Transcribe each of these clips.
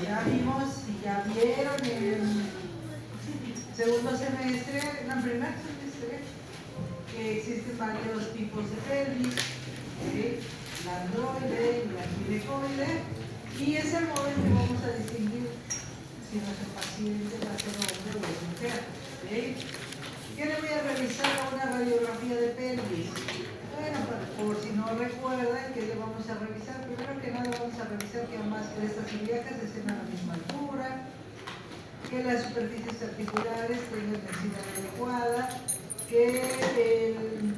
ya vimos y ya vieron en segundo semestre, en el primer semestre, que existen varios tipos de pelvis, ¿sí? La androide y la ginecoide, y es el modo en que vamos a distinguir si nuestro paciente va a ser hombre o es mujer. ¿Sí? ¿Qué le voy a revisar a una radiografía de pelvis? Bueno, por si no recuerdan, ¿qué le vamos a revisar? Primero que nada vamos a revisar que ambas crestas ilíacas estén a la misma altura, que las superficies articulares tengan densidad adecuada, que el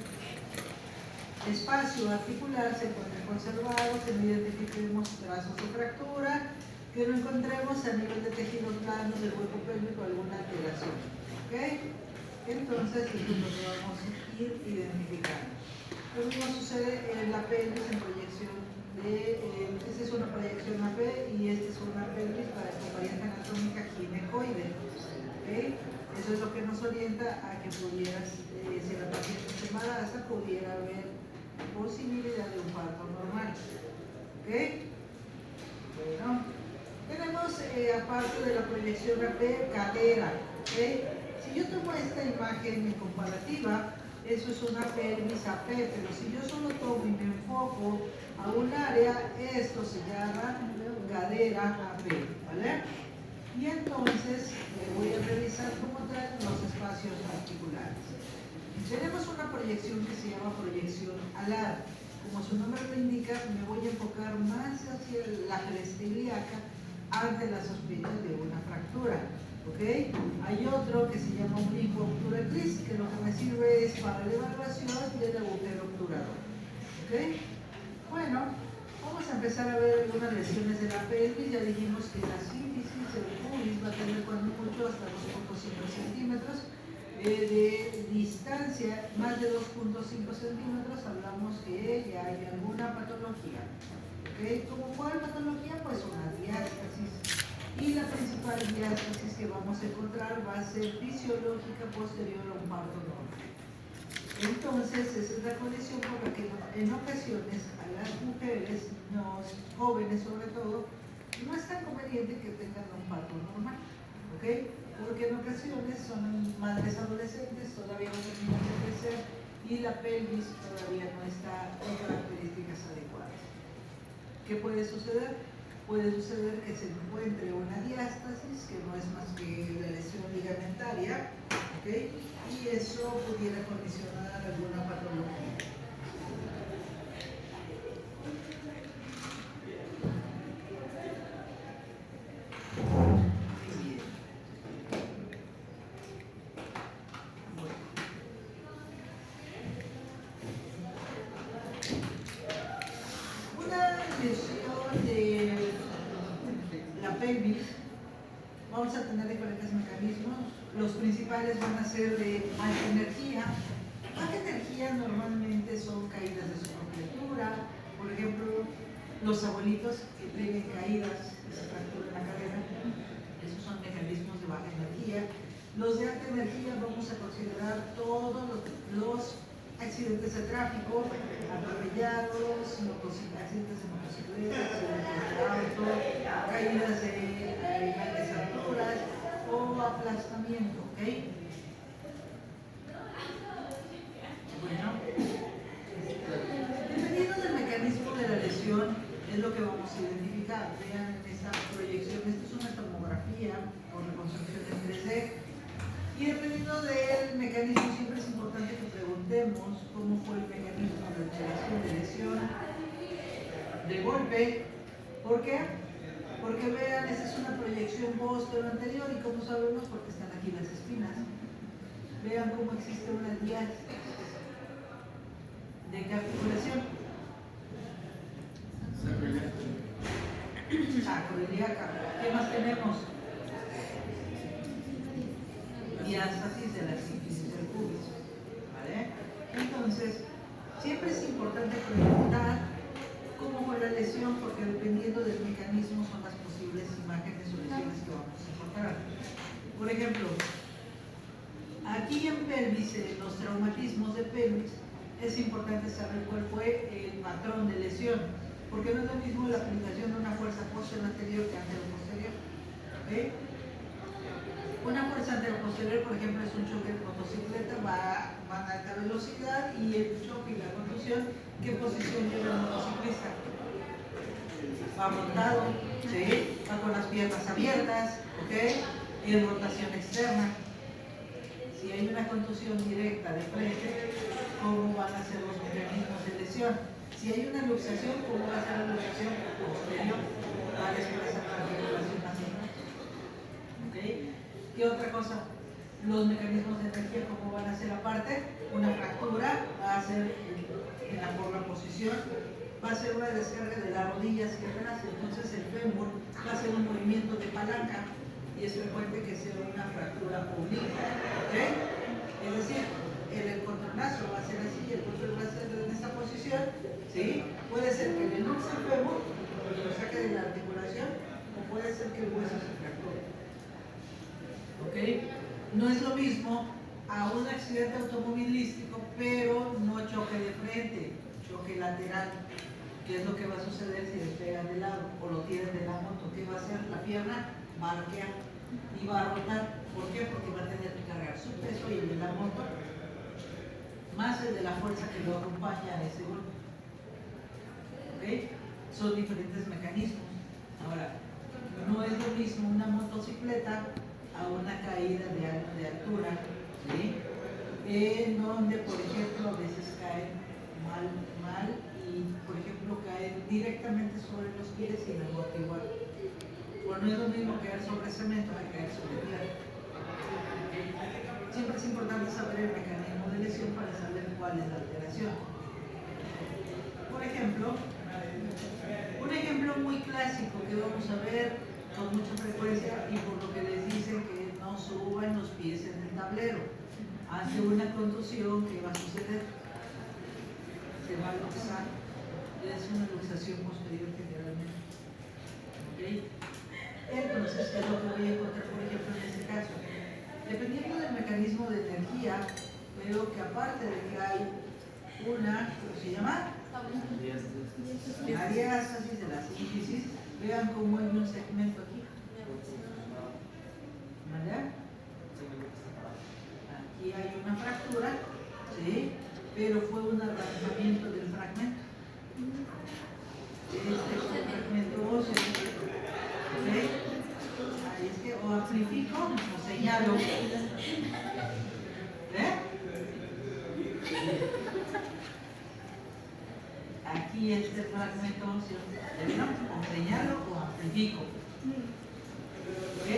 espacio articular se encuentre conservado, que no identifiquemos trazos de fractura, que no encontremos a nivel de tejido plano del hueco pélvico alguna alteración. ¿Ok? Entonces, eso es lo que vamos a ir identificando. Lo mismo sucede en la pelvis en proyección de, esta es una proyección AP y esta es una pelvis para con variante anatómica ginecoide. ¿Okay? Eso es lo que nos orienta a que pudieras, si la paciente se embaraza, pudiera haber posibilidad de un parto normal. ¿Ok? Bueno, tenemos aparte de la proyección AP, cadera. ¿Okay? Si yo tomo esta imagen en comparativa, eso es una pelvis AP, pero si yo solo tomo y me enfoco a un área, esto se llama cadera AP, ¿vale? Y entonces voy a revisar como tal los espacios articulares. Tenemos una proyección que se llama proyección alar. Como su nombre lo indica, me voy a enfocar más hacia la cresta ilíaca ante la sospecha de una fractura. ¿Okay? Hay otro que se llama oblicuo obturatriz, que lo que me sirve es para la evaluación del agujero obturador. ¿Okay? Bueno, vamos a empezar a ver algunas lesiones de la pelvis. Ya dijimos que la sínfisis del pubis va a tener cuando mucho hasta 2.5 centímetros. De distancia, más de 2.5 centímetros, hablamos que ya hay alguna patología. ¿Okay? ¿Como cuál patología? Pues una diástasis. Y la principal diástasis que vamos a encontrar va a ser fisiológica posterior a un parto normal. Entonces, esa es la condición por la que en ocasiones a las mujeres, jóvenes sobre todo, no es tan conveniente que tengan un parto normal. ¿Okay? Porque en ocasiones son madres adolescentes, todavía no terminan de crecer y la pelvis todavía no está en características adecuadas. ¿Qué puede suceder? Puede suceder que se encuentre una diástasis, que no es más que la lesión ligamentaria, ¿okay? Y eso pudiera condicionar alguna patología. Vamos a tener diferentes mecanismos. Los principales van a ser de alta energía. Baja energía normalmente son caídas de su propia altura. Por ejemplo, los abuelitos que tienen caídas, que se fracturan la cadera, esos son mecanismos de baja energía. Los de alta energía vamos a considerar todos los accidentes de tráfico, atropellados, accidentes de motocicleta, accidentes de auto, caídas de grandes alturas o aplastamiento, ¿ok? Bueno, dependiendo del mecanismo de la lesión, es lo que vamos a identificar. Vean en esta proyección, esta es una tomografía con reconstrucción en 3D. Y dependiendo del mecanismo, siempre es importante que preguntemos cómo fue el mecanismo de alteración de lesión, de golpe. ¿Por qué? Porque vean, esta es una proyección posterior y ¿cómo sabemos? Porque están aquí las espinas. Vean cómo existe una diástasis. ¿De qué articulación? Sacroiliaca. ¿Qué más tenemos? Diástasis de la sínfisis del pubis. ¿Vale? Entonces, siempre es importante preguntar cómo fue la lesión, porque dependiendo del mecanismo son las posibles imágenes o lesiones que vamos a encontrar. Por ejemplo, aquí en pelvis, en los traumatismos de pelvis, es importante saber cuál fue el patrón de lesión, porque no es lo mismo la aplicación de una fuerza posterior anterior que anterior posterior. posterior, por ejemplo, es un choque de motocicleta, van a alta velocidad y el choque y la contusión, ¿qué posición lleva el motociclista? Va montado, ¿sí? Va con las piernas abiertas, ¿ok? Y en rotación externa. Si hay una contusión directa de frente, ¿cómo van a ser los mecanismos de lesión? Si hay una luxación, ¿cómo va a ser la luxación posterior? Va a desplazar la articulación así. ¿Ok? ¿Qué otra cosa? Los mecanismos de energía, ¿cómo van a ser? Aparte, una fractura va a ser en la por la posición, va a ser una descarga de la rodilla hacia atrás, entonces el fémur va a ser un movimiento de palanca y es frecuente que sea una fractura oblicua. ¿Ok? Es decir, el contornazo va a ser así, el control va a ser en esta posición, ¿sí? Puede ser que le luxe el fémur, que lo saque de la articulación, o puede ser que el hueso se fracture. ¿Ok? No es lo mismo a un accidente automovilístico, pero no choque de frente, choque lateral. ¿Qué es lo que va a suceder si le pegan de lado o lo tienen de la moto? ¿Qué va a hacer? La pierna va a arquear y va a rotar. ¿Por qué? Porque va a tener que cargar su peso y el de la moto más el de la fuerza que lo acompaña a ese golpe. ¿Ok? Son diferentes mecanismos. Ahora, no es lo mismo una motocicleta a una caída de altura, ¿sí? En donde, por ejemplo, a veces caen mal y, por ejemplo, caen directamente sobre los pies sin amortiguar. Bueno, no es lo mismo caer sobre cemento que caer sobre tierra. Siempre es importante saber el mecanismo de lesión para saber cuál es la alteración. Por ejemplo, un ejemplo muy clásico que vamos a ver con mucha frecuencia y por lo que les dicen que no suban los pies en el tablero. Hace una contusión, ¿qué va a suceder? Se va a luxar. Es una luxación posterior generalmente. ¿Okay? Entonces, ¿qué es lo que voy a encontrar, por ejemplo, en este caso? Dependiendo del mecanismo de energía, veo que aparte de que hay una, ¿cómo se llama? La diástasis de la sínfisis, vean cómo hay un segmento aquí. ¿Vale? Aquí hay una fractura, ¿sí? Pero fue un arrancamiento del fragmento. Este es un fragmento óseo. ¿Sí? Ahí es que o amplifico o señalo. Aquí este fragmento óseo, o señalo o amplifico. ¿Ok?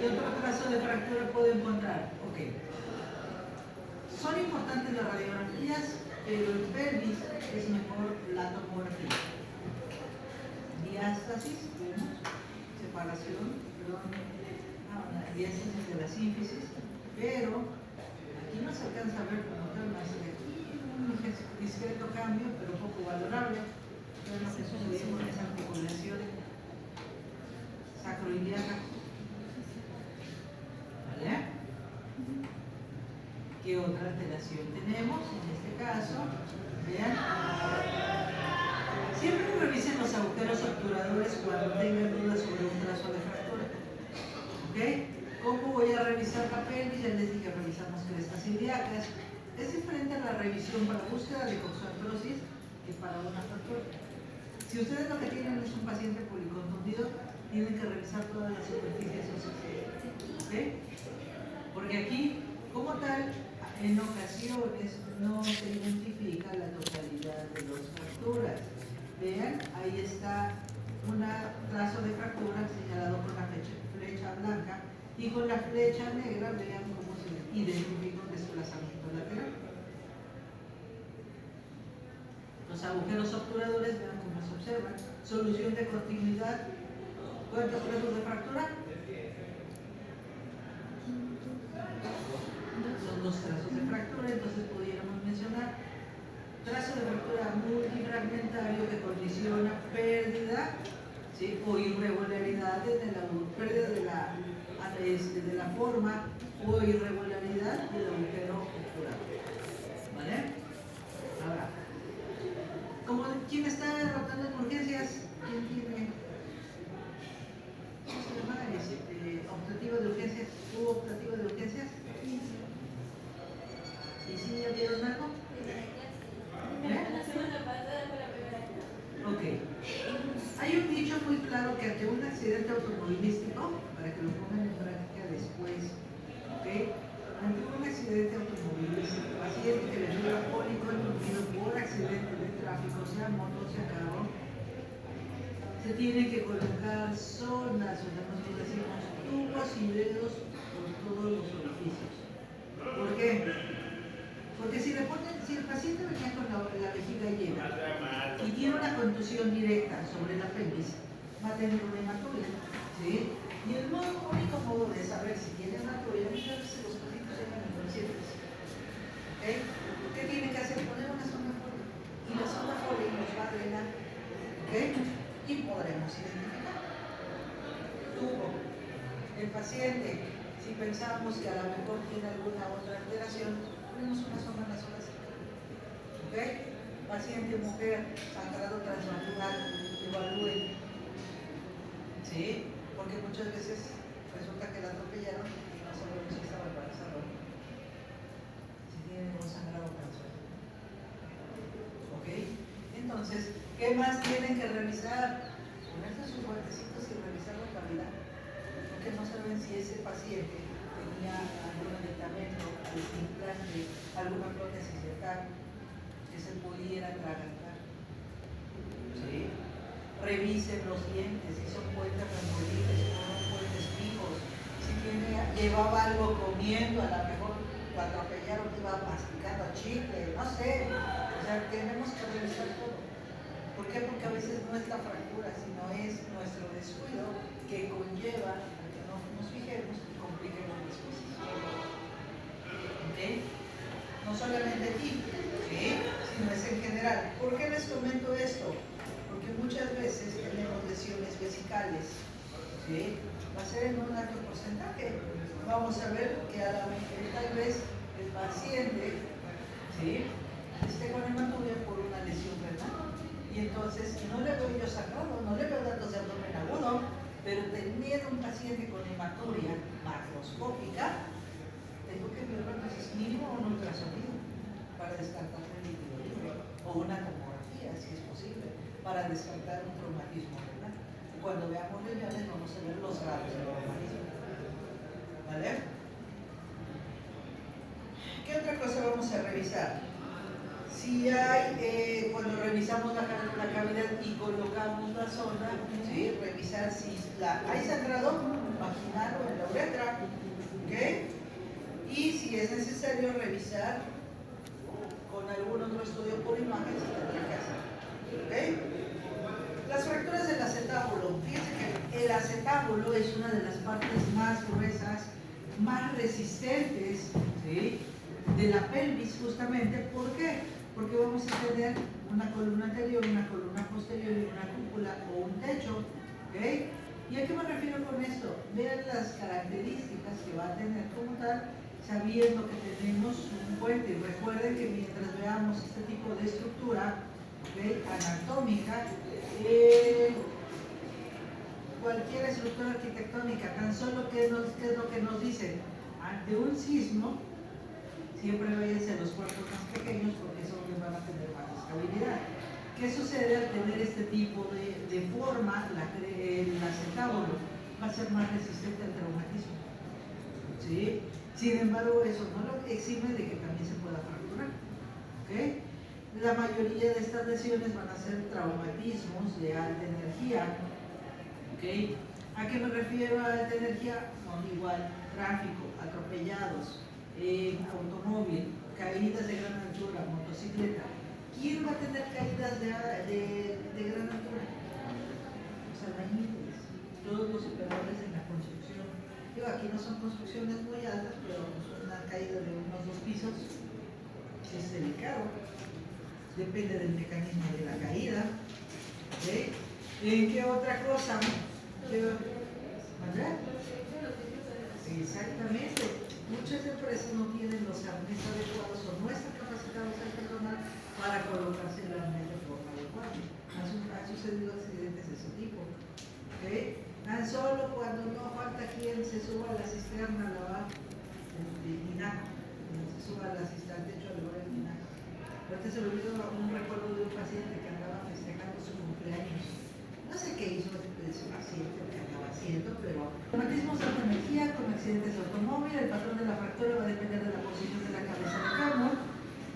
¿Qué otro caso de fractura puedo encontrar? Ok. Son importantes las radiografías, pero en pelvis es mejor la tomografía. Diástasis, vemos, separación, diástasis de la sínfisis, pero aquí no se alcanza a ver como tal, más de aquí un discreto cambio, pero poco valorable. Es lo que sucedió con esa articulación sacroiliaca. ¿Vale? ¿Qué otra alteración tenemos? En este caso, vean, siempre revisen los agujeros obturadores cuando tengan dudas sobre un trazo de fractura. ¿Ok? ¿Cómo voy a revisar la pelvis? Ya les dije, revisamos crestas ilíacas. Es diferente a la revisión para búsqueda de coxoartrosis que para una fractura. Si ustedes lo que tienen es un paciente policontundido, tienen que revisar todas las superficies óseas. ¿Ok? Porque aquí, como tal, en ocasiones no se identifica la totalidad de las fracturas. Vean, ahí está un trazo de fractura señalado con la flecha blanca y con la flecha negra vean cómo se identifica un desplazamiento lateral. Los agujeros obturadores, vean cómo se observan. Solución de continuidad. ¿Cuántos trazos de fractura? Son dos trazos de fractura, entonces pudiéramos mencionar trazo de fractura multifragmentario que condiciona pérdida, ¿sí? O irregularidades de la pérdida de la forma o irregularidad del agujero obturador. ¿Vale? Ahora, ¿quién está rotando en urgencias? ¿Quién tiene que ante un accidente automovilístico, para que lo pongan en práctica después, ¿ok? Ante un accidente automovilístico, paciente que le dio alcohólico inducido por accidente de tráfico, sea moto, sea carro, se tienen que colocar sondas, o sea, nosotros decimos tubos y dedos por todos los orificios. ¿Por qué? Porque si el paciente venía con la vejiga llena y tiene una contusión directa sobre la pelvis, va a tener una hematuria, ¿sí? Y el único modo de saber si tiene hematuria es saber si los pacientes llegan inconscientes. ¿Ok? ¿Qué tiene que hacer? Poner una sonda Foley. Y la sonda Foley nos va a drenar. ¿Ok? Y podremos identificar. Tubo. El paciente, si pensamos que a lo mejor tiene alguna otra alteración, ponemos una sonda nasogástrica. ¿Ok? Paciente mujer, sangrado transvaginal, evalúen. ¿Sí? Porque muchas veces resulta que la atropellaron y no sabemos si estaba embarazada. Si tiene un sangrado transvaginal. ¿Ok? Entonces, ¿qué más tienen que revisar? Ponerse sus guantecitos y revisar la cavidad. Porque no saben si ese paciente tenía algún medicamento, algún implante, alguna prótesis dental que se pudiera atragantar. ¿Sí? Revisen los dientes, si son puentes removibles, si son puentes fijos, si llevaba algo comiendo, a lo mejor lo atropellaron, iba masticando chicle, no sé. O sea, tenemos que revisar todo. ¿Por qué? Porque a veces no es la fractura, sino es nuestro descuido que conlleva a que no nos fijemos y compliquemos las cosas. ¿Okay? No solamente aquí, ¿sí? Sino es en general. ¿Por qué les comento esto? Porque muchas veces tenemos lesiones vesicales, ¿sí? Va a ser en un alto porcentaje. Vamos a ver que tal vez el paciente, ¿sí?, esté con hematuria por una lesión renal. Y entonces no le veo yo sangrado, no le veo datos de abdomen agudo, pero teniendo un paciente con hematuria macroscópica, tengo que ver entonces mínimo un ultrasonido para descartar el líquido libre, o una tomografía si es posible, para descartar un traumatismo renal. Y cuando veamos riñones vamos a ver los grados del traumatismo. ¿Vale? ¿Qué otra cosa vamos a revisar? Si hay, cuando revisamos la cavidad y colocamos la sonda, ¿sí?, revisar si hay sangrado vaginal o en la uretra, ¿ok? Y si es necesario revisar con algún otro estudio por imagen, se tendrá que hacer, ¿ok? Las fracturas del acetábulo. Fíjense que el acetábulo es una de las partes más gruesas, más resistentes, ¿sí?, de la pelvis, justamente. ¿Por qué? Porque vamos a tener una columna anterior, una columna posterior y una cúpula o un techo, ¿ok? ¿Y a qué me refiero con esto? Vean las características que va a tener como tal, sabiendo que tenemos un puente. Recuerden que mientras veamos este tipo de estructura, ¿okay?, anatómica, cualquier estructura arquitectónica, tan solo ¿qué es lo que nos dicen? Ante un sismo, siempre váyanse a los cuartos más pequeños porque es donde van a tener más estabilidad. ¿Qué sucede al tener este tipo de forma? El acetábulo va a ser más resistente al traumatismo, ¿sí? Sin embargo, eso no lo exime de que también se pueda fracturar, ¿okay? La mayoría de estas lesiones van a ser traumatismos de alta energía, ¿okay? ¿A qué me refiero a alta energía? No, igual, tráfico, atropellados, automóvil, caídas de gran altura, motocicleta. ¿Quién va a tener caídas de gran altura? Los albañiles, todos los operadores en la construcción. Digo, aquí no son construcciones muy altas, pero una caída de unos 2 pisos es delicado. Depende del mecanismo de la caída. ¿Okay? ¿Qué otra cosa? ¿Verdad? Exactamente. Muchas empresas no tienen los arneses adecuados o no están capacitados el personal para colocarse el arnés de forma adecuada. Han sucedido accidentes de ese tipo. ¿Okay? Tan solo cuando no falta quien se suba a la cisterna a lavar el tinaco, se suba a la cisterna, al techo a lavar el tinaco. Ahorita se me olvidó un recuerdo de un paciente que andaba festejando su cumpleaños. No sé qué hizo ese paciente, lo que andaba haciendo, pero traumatismos de alta energía con accidentes de automóvil, el patrón de la fractura va a depender de la posición de la cabeza del fémur.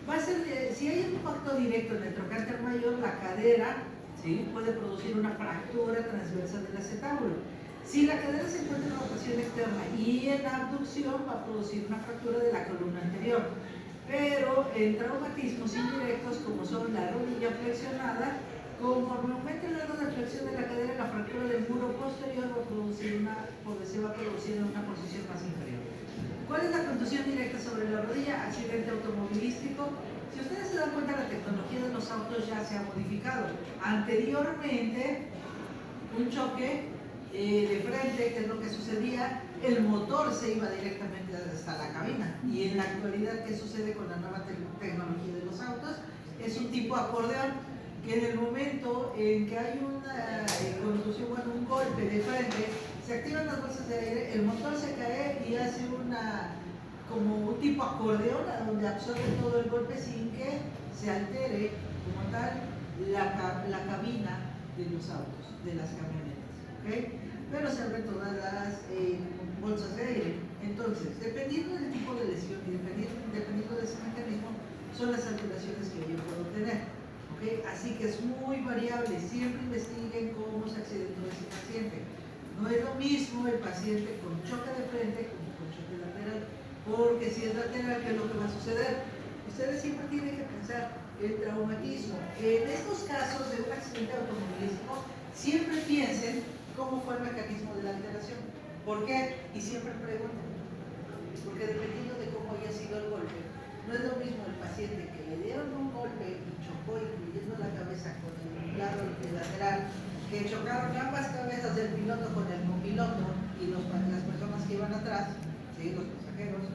Va a ser, si hay un impacto directo en el trocánter mayor, la cadera, ¿sí?, puede producir una fractura transversal del acetábulo. Si la cadera se encuentra en rotación externa y en abducción, va a producir una fractura de la columna anterior. Pero en traumatismos indirectos, como son la rodilla flexionada, conforme aumenta el grado de flexión de la cadera, la fractura del muro posterior se va a producir en una posición más inferior. ¿Cuál es la contusión directa sobre la rodilla? Accidente automovilístico. Si ustedes se dan cuenta, la tecnología de los autos ya se ha modificado. Anteriormente, un choque de frente, que es lo que sucedía, el motor se iba directamente hasta la cabina. Y en la actualidad, ¿qué sucede con la nueva tecnología de los autos? Es un tipo acordeón, que en el momento en que hay una contusión, bueno, un golpe de frente, se activan las bolsas de aire, el motor se cae y hace como un tipo acordeón, donde absorbe todo el golpe sin que se altere como tal la cabina de los autos, de las camionetas, ¿okay? Pero se abren todas las bolsas de aire. Entonces, dependiendo del tipo de lesión y dependiendo de ese mecanismo, son las alteraciones que yo puedo tener. ¿Okay? Así que es muy variable. Siempre investiguen cómo se accidentó ese paciente. No es lo mismo el paciente con choque de frente como con choque lateral, porque si es lateral, ¿qué es lo que va a suceder? Ustedes siempre tienen que pensar el traumatismo. En estos casos de un accidente automovilístico, siempre piensen cómo fue el mecanismo de la alteración. ¿Por qué? Y siempre pregunten. Porque dependiendo de cómo haya sido el golpe, no es lo mismo el paciente que le dieron un golpe y chocó, incluyendo la cabeza con el lado lateral, que chocaron ambas cabezas del piloto con el copiloto y las personas que iban atrás, ¿sí?, los pasajeros.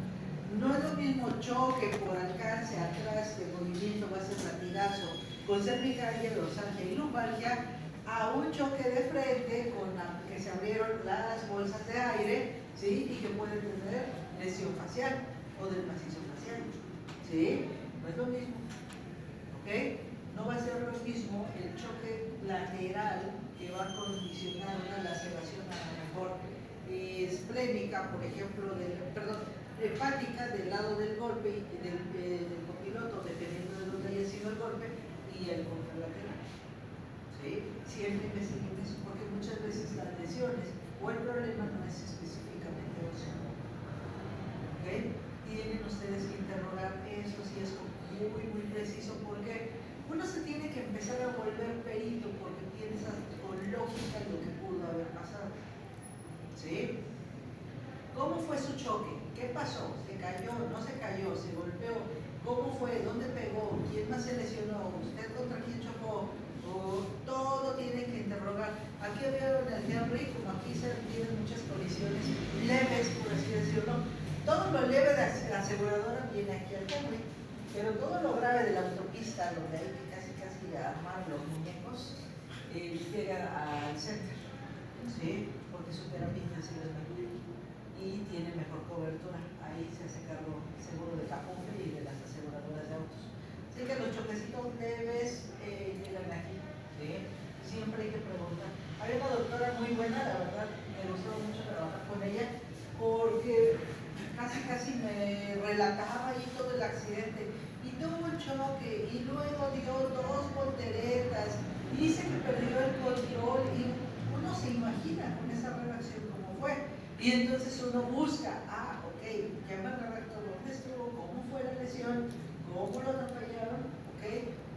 No es lo mismo choque por alcance atrás de movimiento, base latigazo, con cervicalia, dorsalgia y lumbalgia, a un choque de frente con que se abrieron las bolsas de aire, ¿sí?, y que puede tener lesión facial o del macizo facial. ¿Sí? No es lo mismo. ¿Ok? No va a ser lo mismo el choque lateral que va a condicionar una laceración a lo mejor esplénica, por ejemplo, hepática del lado del golpe y del copiloto, dependiendo de dónde haya sido el golpe, y el contralateral. ¿Sí? Siempre investiguen eso, porque muchas veces las lesiones o el problema no es específicamente óseo. ¿Ok? Tienen ustedes que interrogar eso si es muy preciso, porque uno se tiene que empezar a volver perito porque piensa con lógica lo que pudo haber pasado. ¿Sí? ¿Cómo fue su choque? ¿Qué pasó? ¿Se cayó? ¿No se cayó? ¿Se golpeó? ¿Cómo fue? ¿Dónde pegó? ¿Quién más se lesionó? ¿Usted contra quién chocó? Todo tiene que interrogar. Aquí vieron el Henry, como aquí se tienen muchas colisiones leves, por así decirlo. Todo lo leve de la aseguradora viene aquí al Henry, pero todo lo grave de la autopista, donde hay que casi armar los muñecos, llega al centro, ¿sí? Porque su terapia intensiva es mejor y tiene mejor cobertura. Ahí se hace cargo el seguro de Capumbe y de las aseguradoras de autos. Así que los choquecitos leves llegan aquí, ¿sí? Siempre hay que preguntar. Hay una doctora muy buena, la verdad, me gustó mucho trabajar con ella, porque casi me relataba ahí todo el accidente y tuvo un choque y luego dio 2 volteretas y dice que perdió el control y uno se imagina con esa relación cómo fue y entonces uno busca, ok, ya me redactó dónde estuvo, cómo fue la lesión, cómo lo atropellaron, ok,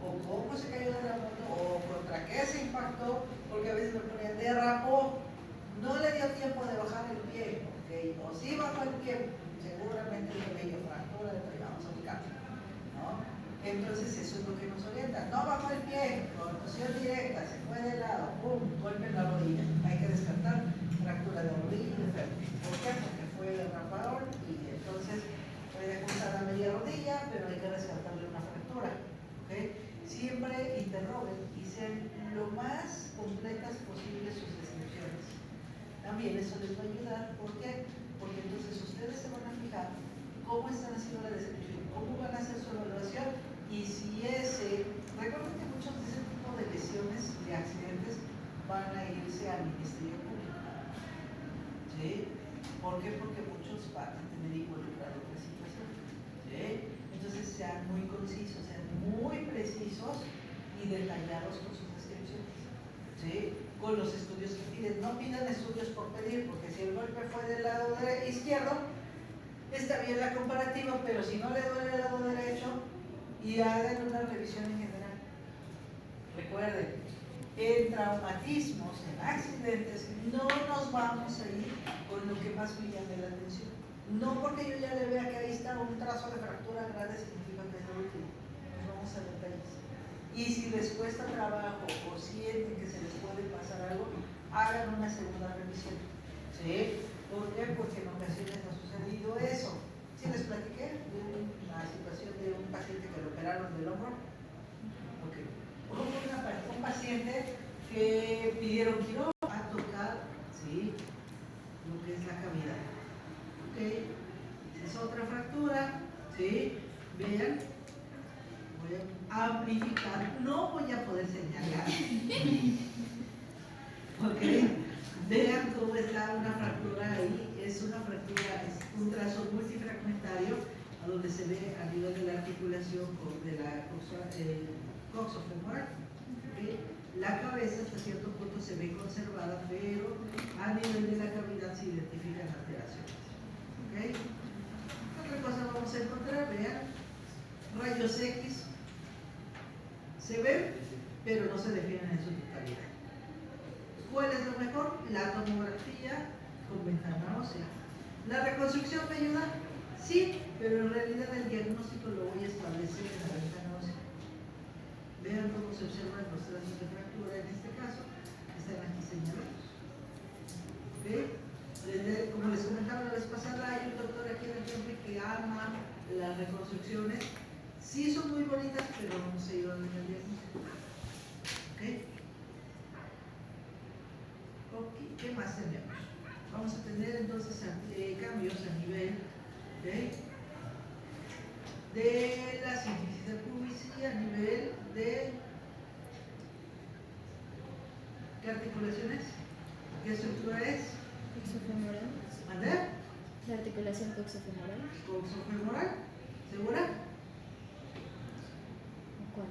o cómo se cayó de la moto o contra qué se impactó, porque a veces me ponían derrapó, no le dio tiempo de bajar el pie, ok, o sí bajó el pie, seguramente le medio fractura, pero ya vamos a ubicarlo, ¿no? Entonces eso es lo que nos orienta. No bajó el pie, contusión directa, se fue de lado, ¡pum!, golpe en la rodilla. Hay que descartar fractura de rodilla y de fémur. ¿Por qué? Porque fue derrapador y entonces puede ajustar la media rodilla, pero hay que descartarle una fractura. ¿Okay? Siempre interroguen y sean lo más completas posibles sus descripciones. También eso les va a ayudar. ¿Por qué? Porque entonces ustedes se van a fijar cómo están haciendo la descripción, cómo van a hacer su evaluación y si recuerden que muchos de ese tipo de lesiones, de accidentes, van a irse al Ministerio Público. ¿Sí? ¿Por qué? Porque muchos van a tener involucrado otra situación. ¿Sí? Entonces sean muy concisos, sean muy precisos y detallados con sus descripciones. ¿Sí? Con los estudios que piden. No pidan estudios por pedir, porque si el golpe fue del lado izquierdo, está bien la comparativa, pero si no le duele el lado derecho, y hagan una revisión en general. Recuerden, en traumatismos, en accidentes, no nos vamos a ir con lo que más me llame la atención. No porque yo ya le vea que ahí está un trazo de fractura grande significa que es lo último. Nos vamos a detalles. Y si les cuesta trabajo o sienten que se les puede pasar algo, hagan una segunda revisión. ¿Sí? ¿Por qué? Porque en ocasiones ha sucedido eso. ¿Sí les platiqué de una situación de un paciente que lo operaron del hombro? Okay. Hubo un paciente que pidieron quirófano a tocar, ¿sí?, lo que es la cavidad. Ok, es otra fractura, ¿sí? Vean, voy a amplificar, no voy a poder señalar. Ok, vean cómo está una fractura ahí, es una fractura, es un trazo multifragmentario, a donde se ve a nivel de la articulación de la coxofemoral. ¿Okay? La cabeza hasta cierto punto se ve conservada, pero a nivel de la cavidad se identifican alteraciones. ¿Okay? Otra cosa vamos a encontrar, vean, rayos X se ven, pero no se definen en su totalidad. ¿Cuál es lo mejor? La tomografía con ventana ósea. ¿La reconstrucción me ayuda? Sí, pero en realidad el diagnóstico lo voy a establecer en la ventana ósea. Vean cómo se observan los trazos de fractura en este caso, están aquí señalados. ¿Okay? Como les comentaba la vez pasada, hay un doctor aquí en el tiempo que ama las reconstrucciones. Sí son muy bonitas, pero no se ayudan en el diagnóstico. ¿Okay? ¿Qué más tenemos? Vamos a tener entonces cambios a nivel de la síntesis de pubis y a nivel de ¿qué articulaciones? ¿Qué estructura es? Coxofemoral. ¿Mandar? La articulación coxofemoral. ¿Coxofemoral? ¿Segura? ¿Cuál?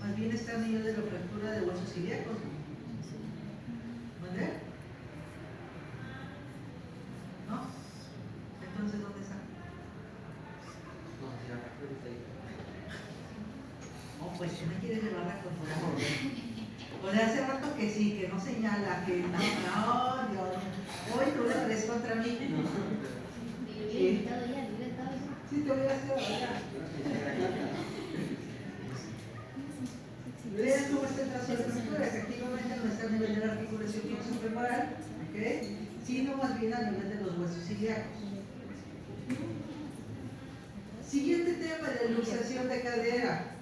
Más bien está a nivel de la fractura de huesos ilíacos. ¿Mandar? ¿No? Entonces, ¿dónde está? No, si la fractura está ahí. Oh, pues si me quieres llevar la control. O sea, hace rato que sí, que no señala, que no, Dios. Hoy tú la traes contra mí. Sí. Sí, te voy a hacer ahora. Vean cómo está el trazo de fractura. Efectivamente no está a nivel de la articulación coxofemoral, ¿ok? Sino más bien a nivel de los huesos ilíacos. Siguiente tema de luxación de cadera.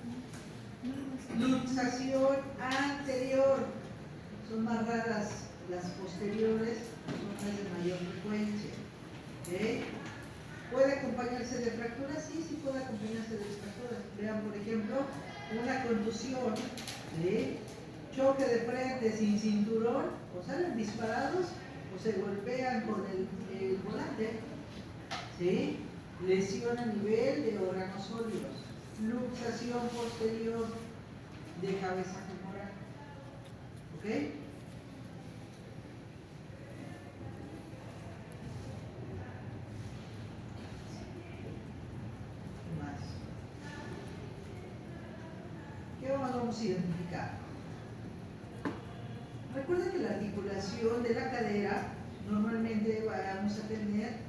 Luxación anterior. Son más raras las posteriores, son las de mayor frecuencia. ¿Okay? ¿Puede acompañarse de fracturas? Sí, sí puede acompañarse de fracturas. Vean, por ejemplo, una contusión, ¿sí? Choque de frente sin cinturón, o salen disparados o se golpean con el volante, ¿sí? Lesión a nivel de órganos sólidos, luxación posterior de cabeza femoral. ¿Ok? ¿Qué más vamos a identificar? Recuerden que la articulación de la cadera normalmente vamos a tener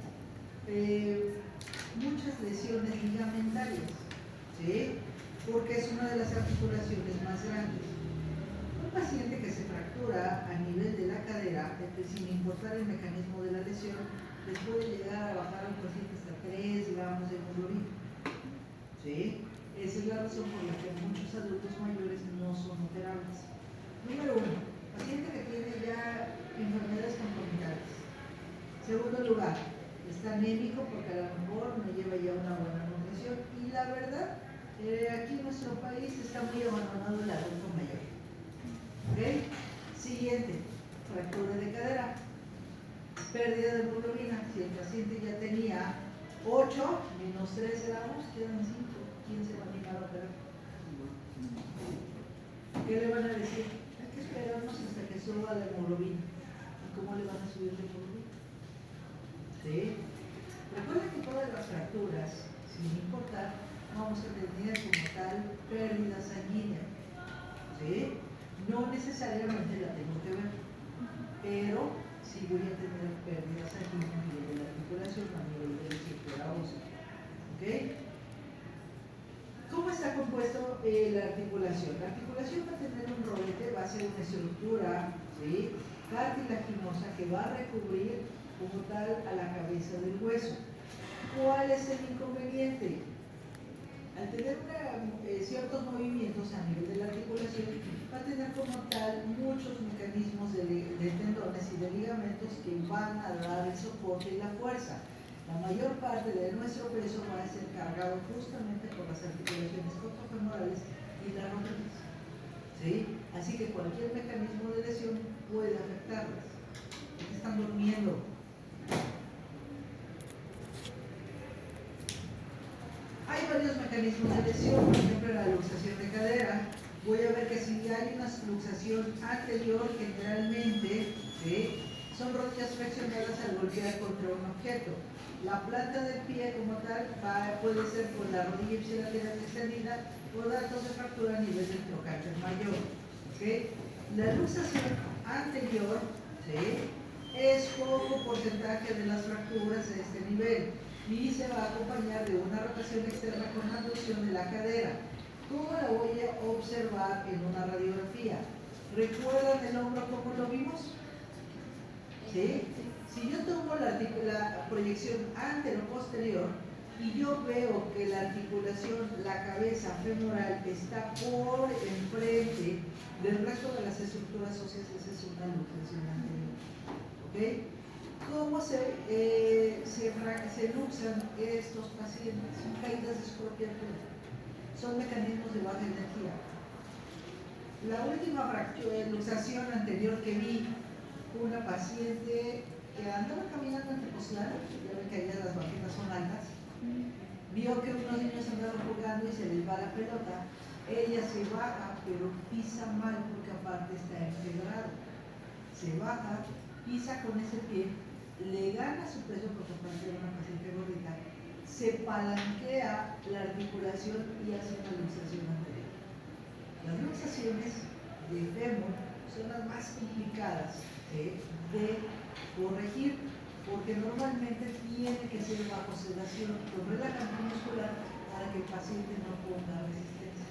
muchas lesiones ligamentarias, ¿sí? Porque es una de las articulaciones más grandes. Un paciente que se fractura a nivel de la cadera, sin importar el mecanismo de la lesión, les puede llegar a bajar al paciente hasta 3 gramos de hemoglobina, ¿sí? Esa es la razón por la que muchos adultos mayores no son operables. Número 1, paciente que tiene ya enfermedades concomitantes. Segundo lugar, está anémico porque a lo mejor no lleva ya una buena nutrición. Y la verdad, aquí en nuestro país está muy abandonado el adulto mayor. ¿Okay? Siguiente, fractura de cadera, pérdida de hemoglobina. Si el paciente ya tenía 8, menos 3 gramos, quedan 5. ¿Quién se va a animar a operar? ¿Qué le van a decir? Hay que esperarnos hasta que suba la hemoglobina. ¿Y cómo le van a subir la hemoglobina? ¿Sí? Recuerden que todas las fracturas, sin importar, vamos a tener como tal pérdida sanguínea. ¿Sí? No necesariamente la tengo que ver, pero sí voy a tener pérdida sanguínea a nivel de la articulación, a nivel de la estructura ósea. ¿Ok? ¿Cómo está compuesto la articulación? La articulación va a tener un rodete, va a ser una estructura, ¿sí?, cartilaginosa que va a recubrir como tal a la cabeza del hueso. ¿Cuál es el inconveniente? Al tener ciertos movimientos a nivel de la articulación, va a tener como tal muchos mecanismos de tendones y de ligamentos que van a dar el soporte y la fuerza. La mayor parte de nuestro peso va a ser cargado justamente por las articulaciones coxofemorales y las rodillas. ¿Sí? Así que cualquier mecanismo de lesión puede afectarlas. Están durmiendo. Hay varios mecanismos de lesión, por ejemplo la luxación de cadera. Voy a ver que si hay una luxación anterior, generalmente, ¿sí?, son rodillas flexionadas al golpear contra un objeto. La planta del pie como tal puede ser por la rodilla ipsilateral extendida o datos de fractura a nivel del trocánter mayor. ¿Okay? La luxación anterior, ¿sí?, es poco porcentaje de las fracturas de este nivel y se va a acompañar de una rotación externa con abducción de la cadera. ¿Cómo la voy a observar en una radiografía? ¿Recuerdan el hombro como lo vimos? ¿Sí? Si yo tomo la proyección antero-posterior y yo veo que la articulación, la cabeza femoral está por enfrente del resto de las estructuras óseas, esa es una luxación anterior. ¿Ok? ¿Cómo se luxan estos pacientes? Son caídas de su propia altura. Son mecanismos de baja energía. La última luxación anterior que vi, una paciente que andaba caminando en Tepoztlán, ya ven que allá las banquetas son altas, vio que unos niños andaban jugando y se les va la pelota. Ella se baja, pero pisa mal porque aparte está empedrado. Se baja, pisa con ese pie, le gana su peso porque aparte era una paciente gordita, se palanquea la articulación y hace una luxación anterior. Las luxaciones de fémur son las más complicadas de corregir, porque normalmente tiene que ser bajo sedación con relajante muscular para que el paciente no ponga resistencia,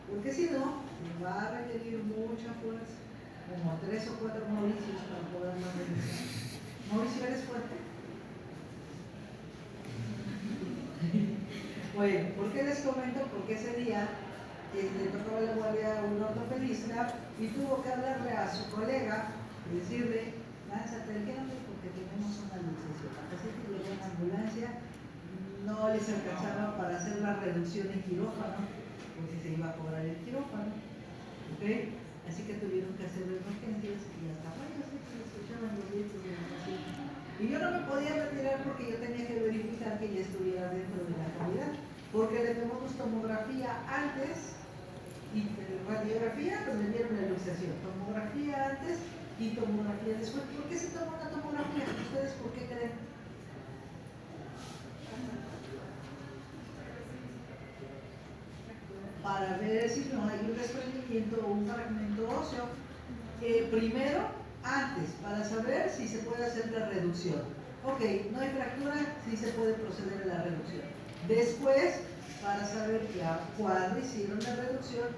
porque si no, le va a requerir mucha fuerza, como 3 o 4 Mauricios para poderla realizar. Mauricio, ¿eres fuerte? Bueno, ¿por qué les comento? Porque ese día le tocaba la guardia a un ortopedista y tuvo que hablarle a su colega y decirle: lánzate el género porque tenemos una luxación. La paciente llegó en ambulancia, no les alcanzaba para hacer la reducción en quirófano, porque se iba a cobrar el quirófano. ¿Okay? Así que tuvieron que hacer emergencias y hasta varios se escuchaban los dientes de la paciente. Y yo no me podía retirar porque yo tenía que verificar que ella estuviera dentro de la cavidad, porque le tomamos tomografía antes y radiografía donde vieron la luxación, tomografía antes y tomografía después. ¿Por qué se toma una tomografía? ¿Ustedes por qué creen? Para ver si no hay un desprendimiento o un fragmento óseo. Primero, antes, para saber si se puede hacer la reducción. Ok, no hay fractura, sí se puede proceder a la reducción. Después, para saber que cuando hicieron la reducción,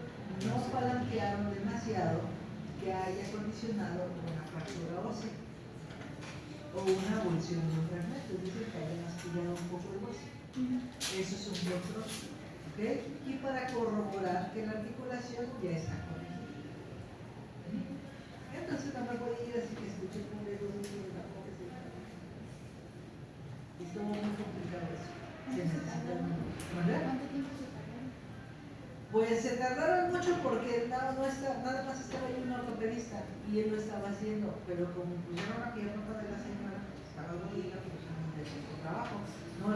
no palanquearon demasiado que haya condicionado una fractura ósea o una abulsión de un fragmento, es decir, que haya masticado un poco el hueso. Eso es un buen proceso. ¿Okay? Y para corroborar que la articulación ya está corregida. Entonces no me voy a ir así que escuché por el oído de la boca. Estuvo muy complicado eso. Se necesita un... ¿Verdad? ¿Cuánto tiempo se tardaron? Pues se tardaron mucho porque nada más estaba ahí un ortopedista y él lo estaba haciendo, pero como pusieron la pierna de la señora, estaba dolida, pues no le hizo su trabajo, no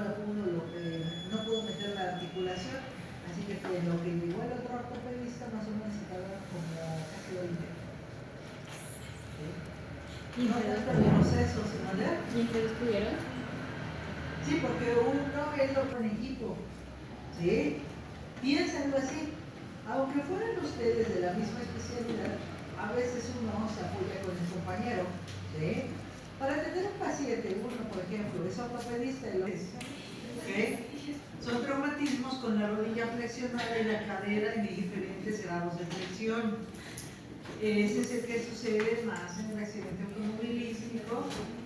pudo meter la articulación, así que en lo que llegó el otro ortopedista más o menos se tardaron como casi 20. ¿Sí? No tanto el proceso, sino ya. ¿Y entre los pudieron? Sí, porque uno es lo con equipo, ¿sí? Piénsenlo así, aunque fueran ustedes de la misma especialidad, a veces uno se apoya con el compañero, ¿sí? Para atender un paciente, uno por ejemplo es ortopedista y lo es, ¿ok? Son traumatismos con la rodilla flexionada y la cadera en diferentes grados de flexión. Ese es el que sucede más en el accidente automovilístico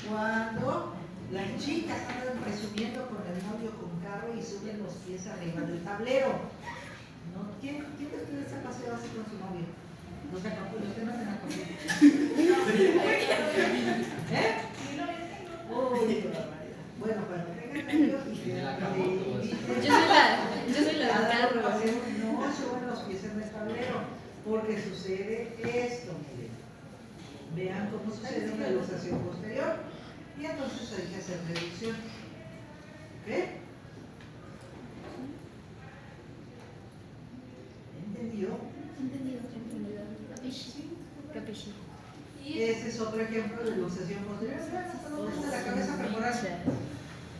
cuando las chicas andan presumiendo con el novio con carro y suben los pies arriba del tablero. ¿No? ¿Quién de ustedes se ha paseado así con su novio? Los de Acapulco, usted no se la comió. ¿Eh? Uy, qué barbaridad. Bueno, cuando tengan novios y que Yo soy la del carro. no suban los pies en el tablero, porque sucede esto, miren. Vean cómo sucede una luxación posterior. Y entonces hay que hacer reducción. ¿Ok? ¿Entendió? Entendido. Capichi. Capichi. Ese es otro ejemplo de luxación posterior. Hasta donde está la cabeza femoral.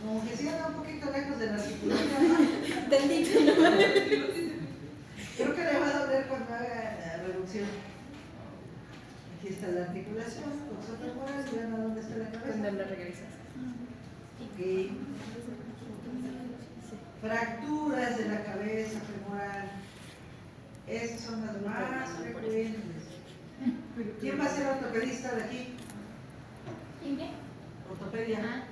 Como que sí anda un poquito lejos de la articulación, ¿no? Tantito, ¿no? Creo que le va a doler cuando haga la reducción. Aquí está la articulación, coxa femoral, y vean a dónde está la cabeza. Cuando lo regresas. Ok. Fracturas de la cabeza femoral. Esas son las más frecuentes. ¿Quién va a ser ortopedista de aquí? ¿En qué? Ortopedia. Ah.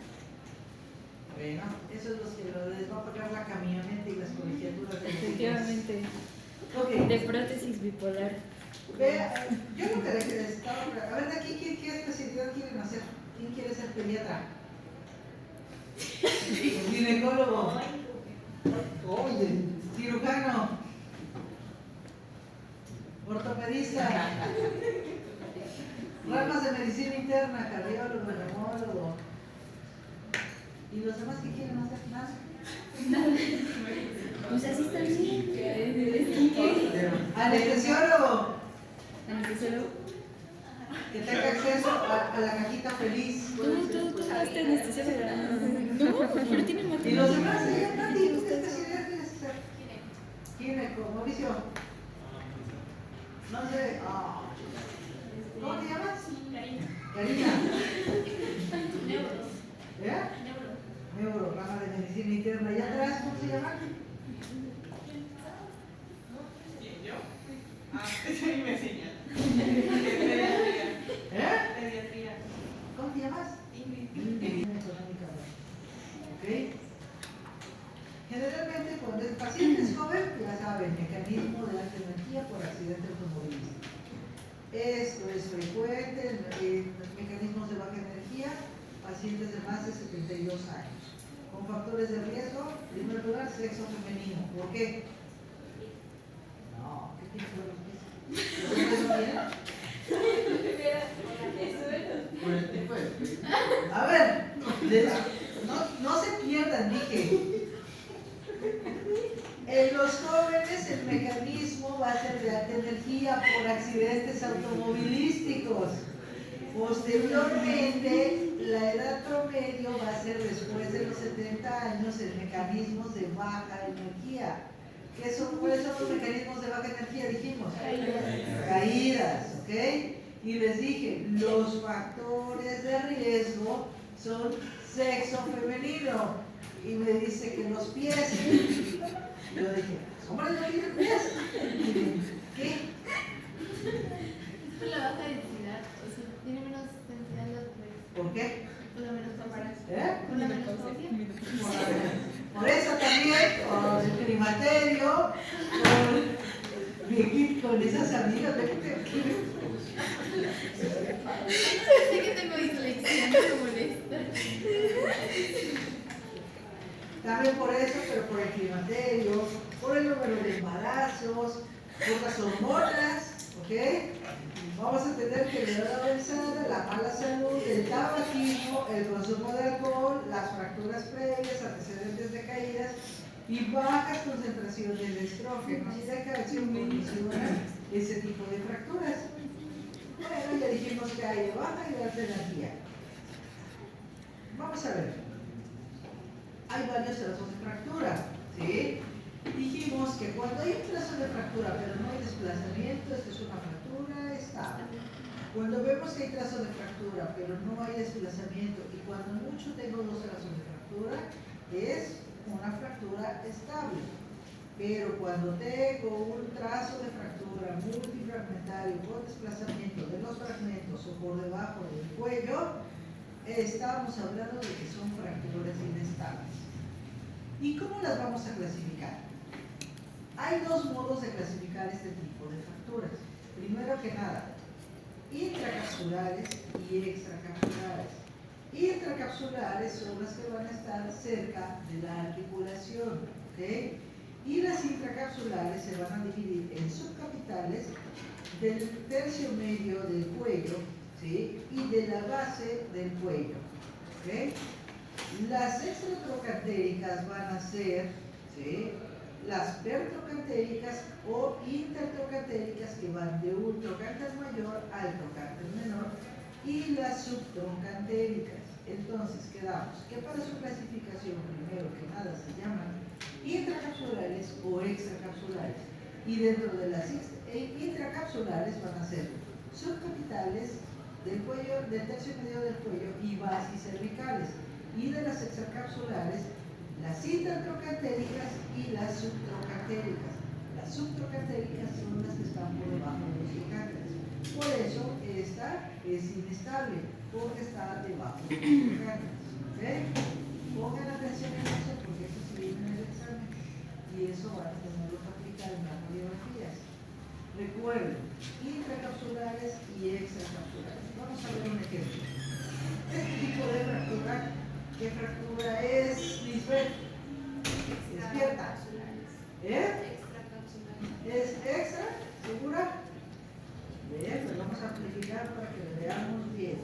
Bueno, eso es lo que les va a pagar la camioneta y las colegiaturas de Efectivamente. Ok. De prótesis bipolar. Vea, yo no quería que les estaba. A ver, de aquí, ¿qué especialidad quieren hacer? ¿Quién quiere ser pediatra? Ginecólogo. Oye, cirujano. Ortopedista. Ramas de medicina interna, cardiólogo, neumólogo. ¿Y los demás qué quieren hacer? ¿Nada? Pues así está bien. Anestesiólogo. Anestesiólogo. Que tenga acceso a la cajita feliz. Tú fuiste anestesióloga. No, pero tiene Y los matemáticas. demás, Nati, ¿tú qué especialidad quieres hacer? Gineco, Mauricio. No sé. ¿Cómo te llamas? Karina. ¿Eh? Neuro, rama de medicina interna. ¿Y atrás cómo se llama? ¿Eh? ¿Cómo te llamas? Ingrid. ¿Ok? Generalmente cuando el paciente es joven, ya saben, mecanismo de alta energía por accidente automovilístico. Esto es frecuente en los mecanismos de baja energía, pacientes de más de 72 años. Con factores de riesgo, en primer lugar, sexo femenino. ¿Por qué? No, ¿qué tiene que ver los pies? ¿Los hombres no tienen? Por el tipo de... A ver, no se pierdan, dije. En los jóvenes el mecanismo va a ser de alta energía por accidentes automovilísticos. Posteriormente, la edad promedio va a ser después de los 70 años en mecanismos de baja energía. ¿Cuáles son los mecanismos de baja energía? Dijimos. Caídas, ¿ok? Y les dije, los factores de riesgo son sexo femenino. Y me dice que los pies. Yo dije, ¿los hombres no tienen pies? ¿Qué? Por la baja densidad, o sea, tiene menos densidad los pies. ¿Por qué? Por la menopausia. ¿Eh? Por la menopausia. Por eso también, con el climaterio, con esas amigas, Sé que tengo dislexia, no me molesta. también por eso, pero por el climaterio, por el número de embarazos, por las hormonas, ¿ok? Vamos a tener que la edad avanzada, la mala salud, el tabaquismo, el consumo de alcohol, las fracturas previas, antecedentes de caídas y bajas concentraciones de estrógenos y de calcio condicionan ese tipo de fracturas. Bueno, ya dijimos que hay de baja y de alta energía. Vamos a ver. Hay varios trazos de fractura, ¿sí? Dijimos que cuando hay un trazo de fractura pero no hay desplazamiento, esto es una fractura estable. Cuando vemos que hay trazo de fractura pero no hay desplazamiento y cuando mucho tengo dos trazos de fractura, es una fractura estable. Pero cuando tengo un trazo de fractura multifragmentario con desplazamiento de los fragmentos o por debajo del cuello, estamos hablando de que son fracturas inestables. ¿Y cómo las vamos a clasificar? Hay dos modos de clasificar este tipo de fracturas. Primero que nada, intracapsulares y extracapsulares. Intracapsulares son las que van a estar cerca de la articulación, ¿ok? Y las intracapsulares se van a dividir en subcapitales del tercio medio del cuello, ¿sí? Y de la base del cuello, ¿ok? Las extratrocantéricas van a ser, ¿sí?, las pertrocantéricas o intertrocantéricas que van de un trocánter mayor al trocánter menor y las subtroncantéricas. Entonces quedamos que para su clasificación primero que nada se llaman intracapsulares o extracapsulares y dentro de las intracapsulares van a ser subcapitales del cuello, del tercio medio del cuello y basicervicales, y de las extracapsulares las intertrocantéricas y las subtroncantéricas. Las subtroncantéricas son las que están por debajo de los trocánteres. Por eso esta es inestable, porque está debajo de los trocánteres. ¿Okay? Pongan atención en eso porque eso se viene en el examen y eso van a tenerlo que aplicar en las radiografías. Recuerden, intracapsulares y extracapsulares. Vamos a ver un ejemplo. Este tipo de fractura, ¿qué fractura es, Lisbeth? Despierta. ¿Eh? ¿Es extra? ¿Segura? Bien, pues vamos a amplificar para que lo veamos bien.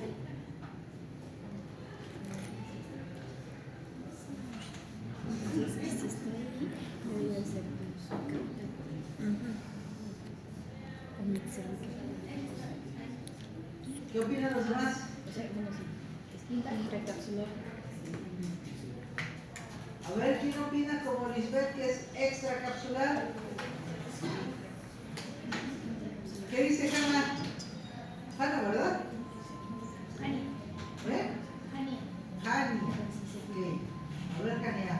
¿Qué opinan los demás? A ver, ¿quién opina como Lisbeth que es extracapsular? ¿Qué dice Hanna? Hanna, ¿verdad? ¿Eh? Hani. Ok. A ver, Hania.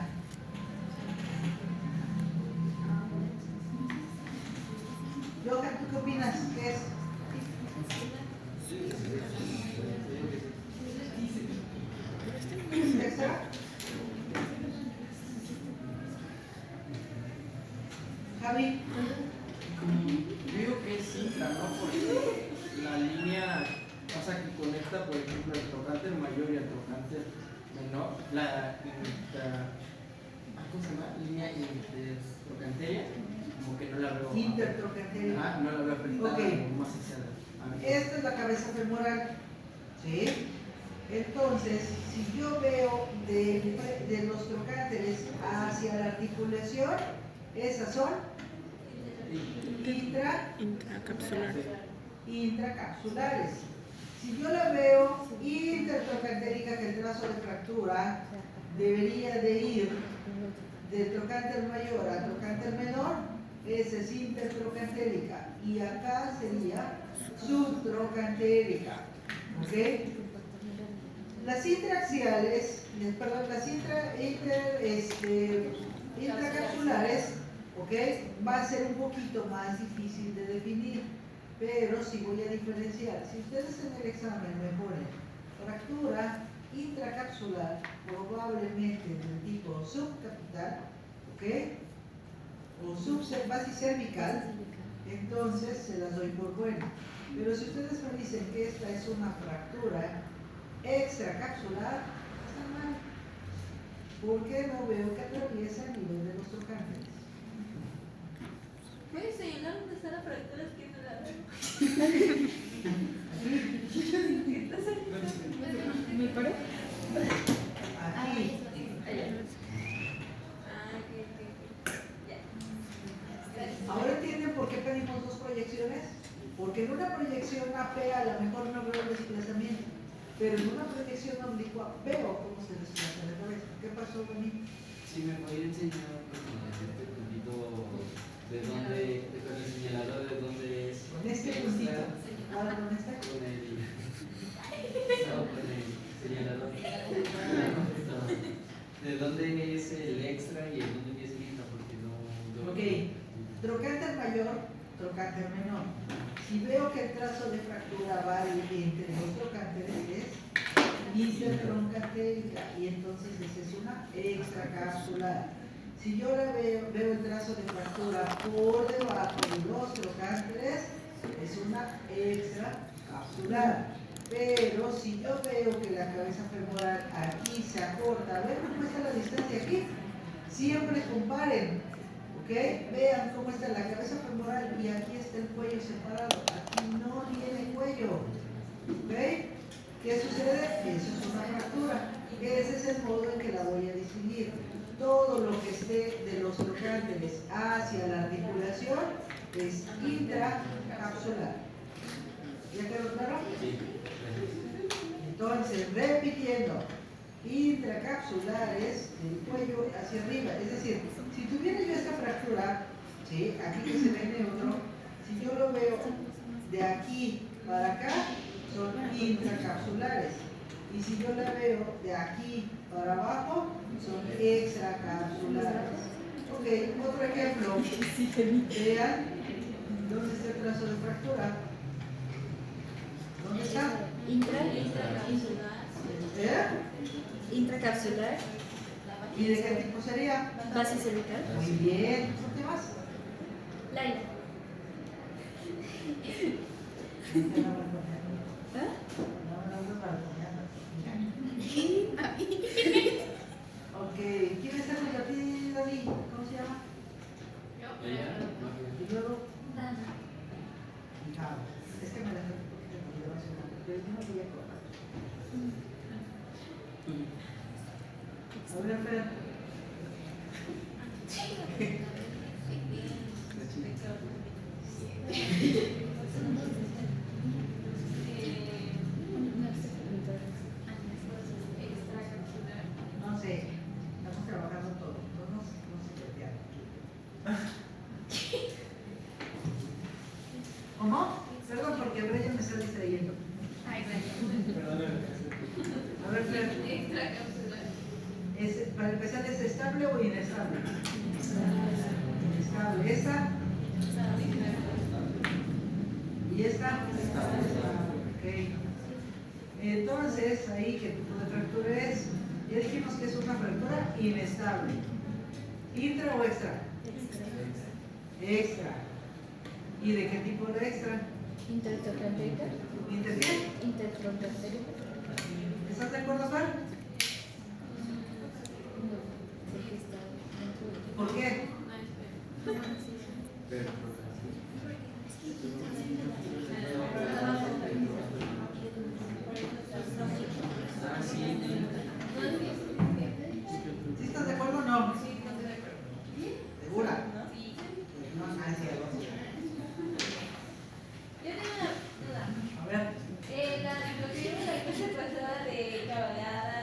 Johan, ¿tú qué opinas? ¿Qué es? ¿Extra? Javi. Creo que es intra, ¿no? Porque la línea, o sea, que conecta, por ejemplo, el trocánter mayor y el trocánter menor, la ¿cómo se llama? Línea intertrocanteria, como que no la veo. Intertrocanteria. Ah, no la veo apretada, Okay. más hacia la. Esta es la cabeza femoral, ¿sí? Entonces, si yo veo de los trocánteres hacia la articulación, esas son intracapsulares. Si yo la veo intertrocantérica, que el trazo de fractura debería de ir del trocánter mayor al trocánter menor, esa es intertrocantérica. Y acá sería subtrocantérica. ¿Ok? Las intraaxiales, perdón, las intracapsulares, ¿ok? Va a ser un poquito más difícil de definir, pero sí voy a diferenciar. Si ustedes en el examen me ponen fractura intracapsular, probablemente del tipo subcapital, ¿ok? O basicervical, entonces se las doy por buena. Pero si ustedes me dicen que esta es una fractura extracapsular, está mal, porque no veo que atraviesa el nivel de los trocánteres. ¿Puedes señalar dónde está la fractura? Es que no la veo. ¿Me paro? Aquí. Ahora entienden por qué pedimos dos proyecciones. Porque en una proyección AP a lo mejor no veo el desplazamiento, pero en una proyección oblicua veo cómo se desplaza la cabeza. ¿Qué pasó, Dani? Si me podía enseñar este puntito de dónde, con el señalador de dónde es. Con este extra, puntito. Ahora con esta. Con el. No, con el señalador. ¿De dónde es el extra y el dónde empieza el intra? Porque no. Ok. Trocánter mayor, trocánter menor. Si veo que el trazo de fractura va entre los trocánteres es intertroncatérica y entonces esa es una extracapsular. Si yo la veo el trazo de fractura por debajo de los trocánteres es una extracapsular. Pero si yo veo que la cabeza femoral aquí se acorta, ¿ven cómo está la distancia aquí? Siempre comparen. ¿Ok? Vean cómo está la cabeza femoral y aquí está el cuello separado. Aquí no tiene cuello. ¿Ok? ¿Qué sucede? Eso es una fractura. Ese es el modo en que la voy a distinguir. Todo lo que esté de los trocánteres hacia la articulación es intracapsular. ¿Ya quedó claro? Sí. Entonces, repitiendo. Intracapsulares del cuello hacia arriba. Es decir, si tuviera yo esta fractura, ¿sí? Aquí que se ve neutro, si yo lo veo de aquí para acá, son intracapsulares. Y si yo la veo de aquí para abajo, son extracapsulares. Ok, otro ejemplo. Vean, ¿dónde está el trazo de fractura? ¿Dónde está? Intracapsular, ¿Y de qué tipo sería? base cervical. Muy bien. ¿Qué más? Laila. ¿Ah? Ok, ¿quién está junto a ti, Dani? ¿Cómo se llama? Ella. Y luego, ah, es que me la un poquito de elevación, pero yo no voy a cortar. A ver, Fer. No sé, estamos trabajando todo, no se copian. ¿Cómo? Perdón, porque Brian me está distrayendo. A ver, Fer, ¿para empezar es estable o inestable? Estable. ¿Esta? ¿Y esta? Ok. Entonces, ahí, ¿qué tipo de fractura es? Ya dijimos que es una fractura inestable. ¿Intra o extra? Extra. ¿Y de qué tipo de extra? Intertroncatérica. ¿Inter qué? Intertroncatérica. ¿Estás de acuerdo, Fer? No, porque está dentro de... ¿Por qué? Pero. Ah, sí. ¿Sí estás de acuerdo o no? ¿Segura? No, nadie. Yo tengo una duda. A ver. La diplopía de la clase pasada de cabalgada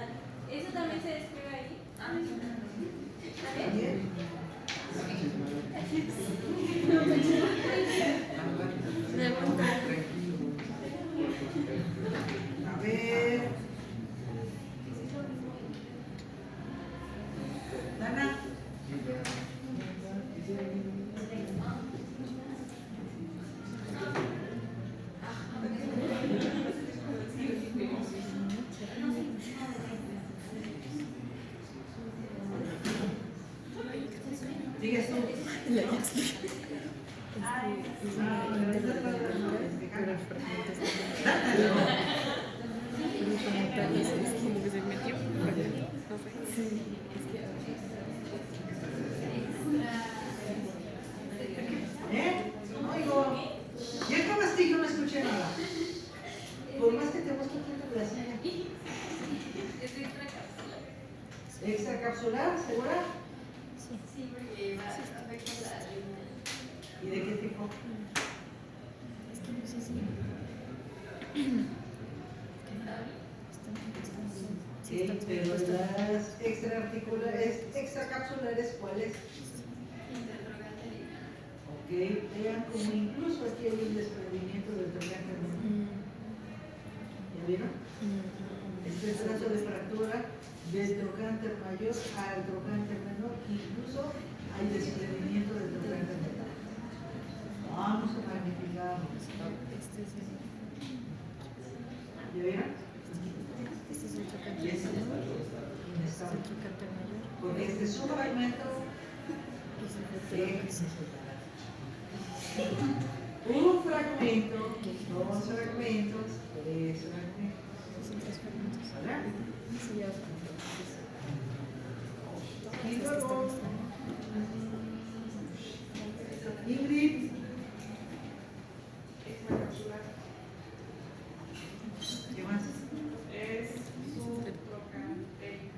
¿Extracapsular, segura? Sí, porque afecta la línea. ¿Y de qué tipo? Es que no sé si. Sí, pero las extracapsulares, ¿cuáles? Interrogatorica. Ok, vean como incluso aquí hay un desprendimiento del trocánter menor. ¿Ya vieron? Este trazo de fractura del trocánter mayor al trocánter menor, incluso hay desprendimiento del trocánter menor. Vamos a magnificarlo. Este es el. ¿Ya vieron? Este es el Y trocánter ese menor. está Este es el trocánter mayor. Porque este es un fragmento Este es el de un fragmento, dos fragmentos, tres fragmentos. Son tres fragmentos. ¿Vale? Sí, ya. Y luego, Ingrid. ¿Qué más? Es subtrocantérica.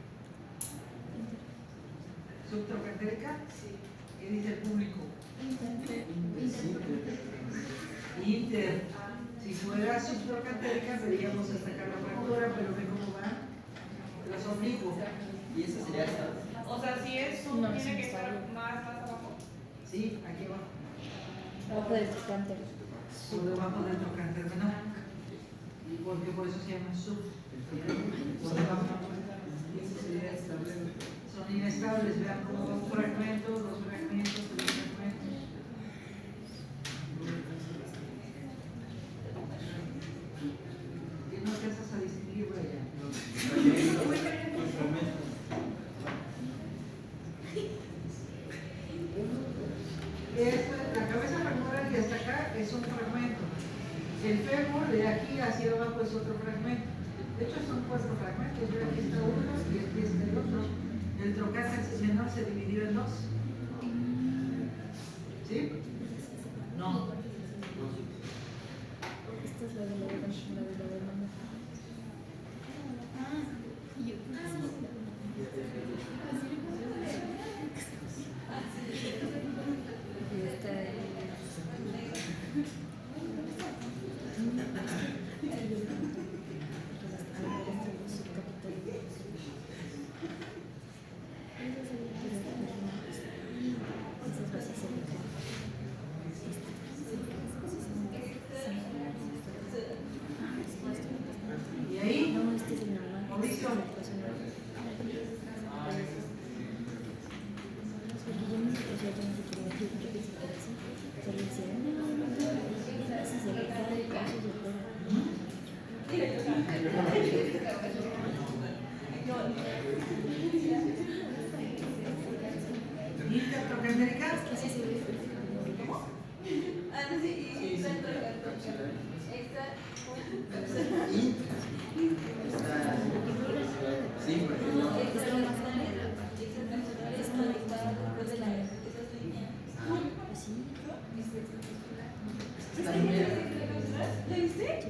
¿Subtrocantérica? Sí. ¿Qué dice el público? Inter. Si fuera subtrocantérica, veríamos hasta acá la fractura, pero ve cómo va los oblicuos. Y esa sería esta. O sea, si es sub, No, tiene sí, que está estar bien. más abajo. Sí, aquí abajo. Abajo del trocánter. Por debajo del trocánter menor. Porque por eso se llama sub. Por debajo. Son inestables, vean cómo va un fragmento, dos fragmentos, tres fragmentos. ¿Qué no alcanzas a distinguir, Brian? La cabeza femoral de hasta acá es un fragmento. El fémur de aquí hacia abajo es otro fragmento. De hecho son cuatro fragmentos. Ve, aquí está uno y aquí está el otro. El trocánter menor se dividió en dos. ¿Sí? No. Esta es la de la mano. Y esta ¿Y ahí? no, este es el normal. Mauricio. Porque yo no sé, o sea, yo no sé qué decir, yo pensé que era así. Solo decía, no, ese es el de fuera, ese es el fuera. ¿Intertrocantérica? ¿Cómo? Sí, porque no.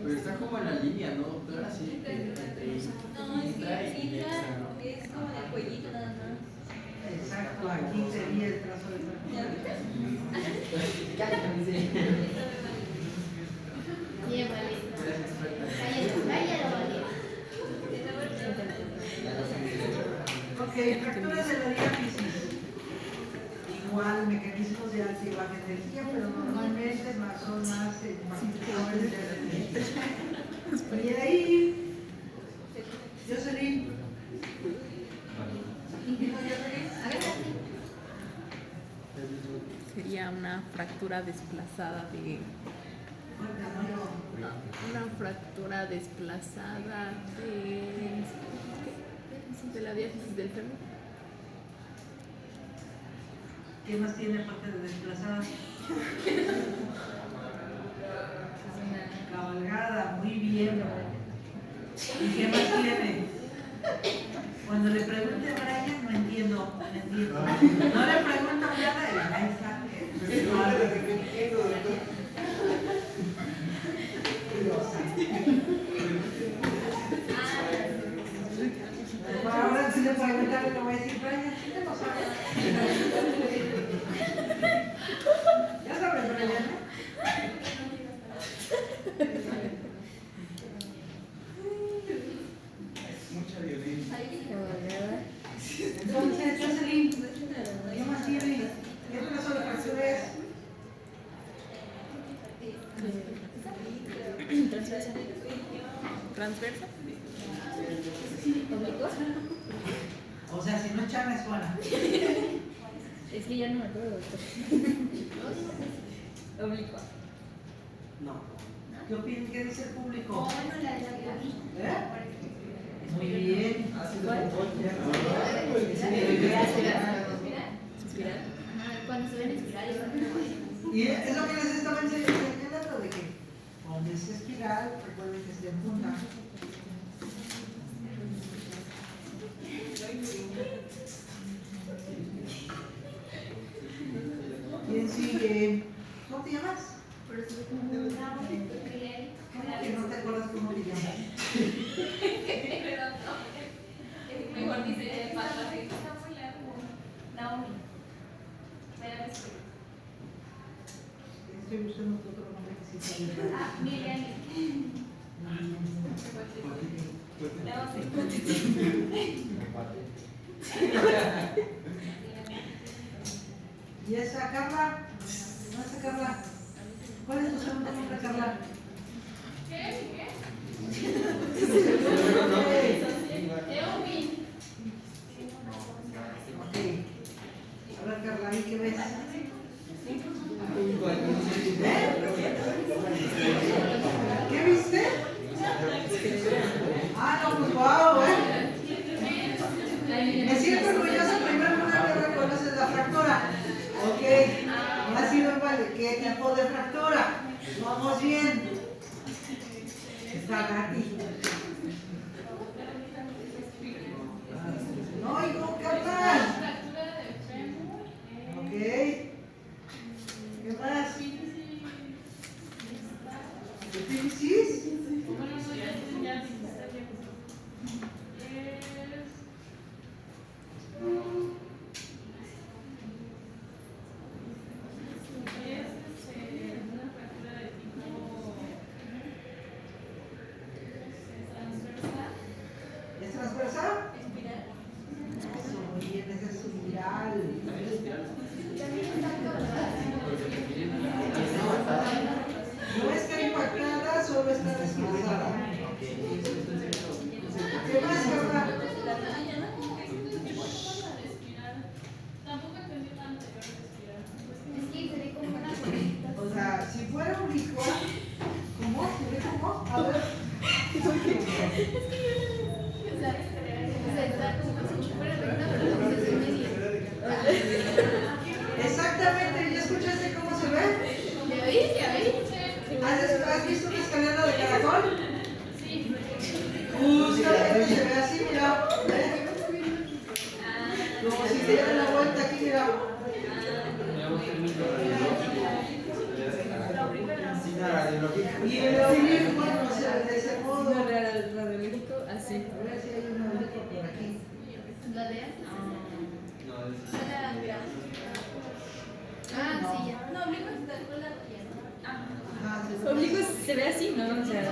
Pero está como en la línea, ¿no, doctora? Sí, entre intra y extra, ¿no? Es como el cuellito nada más. Exacto, aquí sería el trazo de fractura. Bien, vale. Eres experta. Váyalo, vale. Ok, fracturas de la diáfisis. Igual, mecanismos de alta y baja energía, pero normalmente son más factores de energía. Y ahí, Jocelyn. Sería una fractura desplazada de de la diáfisis del fémur. ¿Qué más tiene aparte de desplazada? Cabalgada, muy bien. ¿Y qué más tiene? Cuando le pregunte a Brian, no entiendo. No le pregunto nada, ahí está. Ahora sí le preguntaré, le voy a Transversa. ¿Transversa? ¿Oblicua? O sea, si no es Chana, es Juana. Es que ya no me acuerdo, doctor. Oblicua. No. ¿Qué opinan? ¿Qué dice el público? Bueno, la ¿Eh? Muy bien. ¿Cuál? Espiral. Cuando se ven espirales. Y es lo que les estaba señalando de que cuando es espiral, recuerden que esté en punta. ¿Quién sigue? ¿Cómo te llamas? ¿Cómo que no te acuerdas cómo te llamas? Mejor dice falta así. Naomi. Estoy buscando otro nombre que sí está bien. Miriam. ¿Y esa Carla? ¿No esa Carla? ¿Cuál es tu segundo nombre, Carla? Ok. A ver, Carla, ¿ahí qué ves? ¿Qué viste? Ah, no, pues guau, Me siento orgullosa, en primer lugar que reconoces la fractura. Ok, ha sido vale. ¿Qué tipo de fractura? Vamos bien. Está Gati. No oigo, Carla. Ok. ¿Qué más? ¿Epífisis? ¿Es transversal? Eso, muy bien, esa es espiral. No está impactada, solo está desplazada. ¿Qué más, Carla? O sea, si fuera oblicua, ¿cómo? ¿Se ve cómo? A ver. Exactamente, ¿ya escuchaste cómo se ve? ¿Has visto una escalera de caracol? Sí. Justamente se ve así, mira. ¿Ve? Como si se diera la vuelta aquí, mira. Y el oblicuo, bueno, o sea, de ese modo. No, radiológico, así. A ver si hay un oblicuo por aquí. ¿La de? No. Sí, ya. No, oblicuo está con la rodilla. Ajá, se ve. Oblicuo se ve así, ¿no? O sea,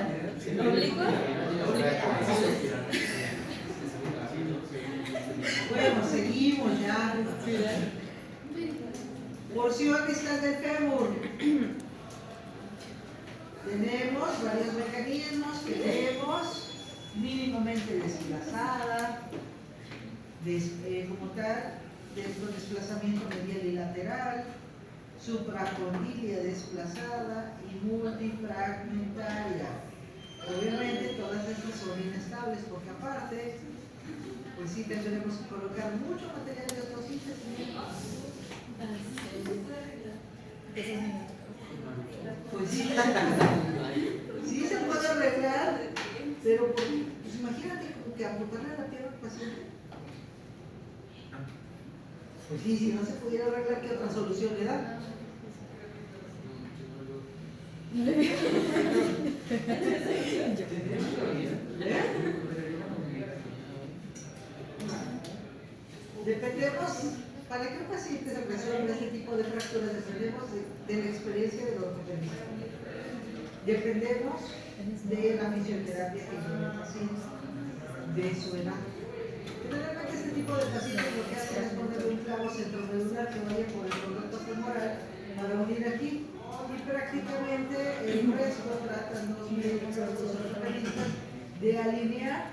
oblicuo. Bueno, seguimos ya. Porción distal del fémur. Tenemos varios mecanismos que tenemos mínimamente desplazada, como tal, con desplazamiento medial y lateral, supracondilia desplazada y multifragmentaria. Obviamente todas estas son inestables porque aparte, pues sí tendremos que colocar mucho material de osteosíntesis. Pues sí, sí se puede arreglar, pero pues imagínate que amputarle la pierna al paciente. Pues sí, si no se pudiera arreglar, ¿qué otra solución le da? Dependemos, para que un paciente se resuelva este tipo de fracturas, dependemos de la experiencia del ortopedista. Dependemos de la fisioterapia que lleva el paciente, de su edad. Generalmente este tipo de pacientes lo que hacen es ponerle un clavo centromedular que vaya por el conducto femoral para unir aquí. Y prácticamente el resto tratan los médicos, los ortopedistas de alinear,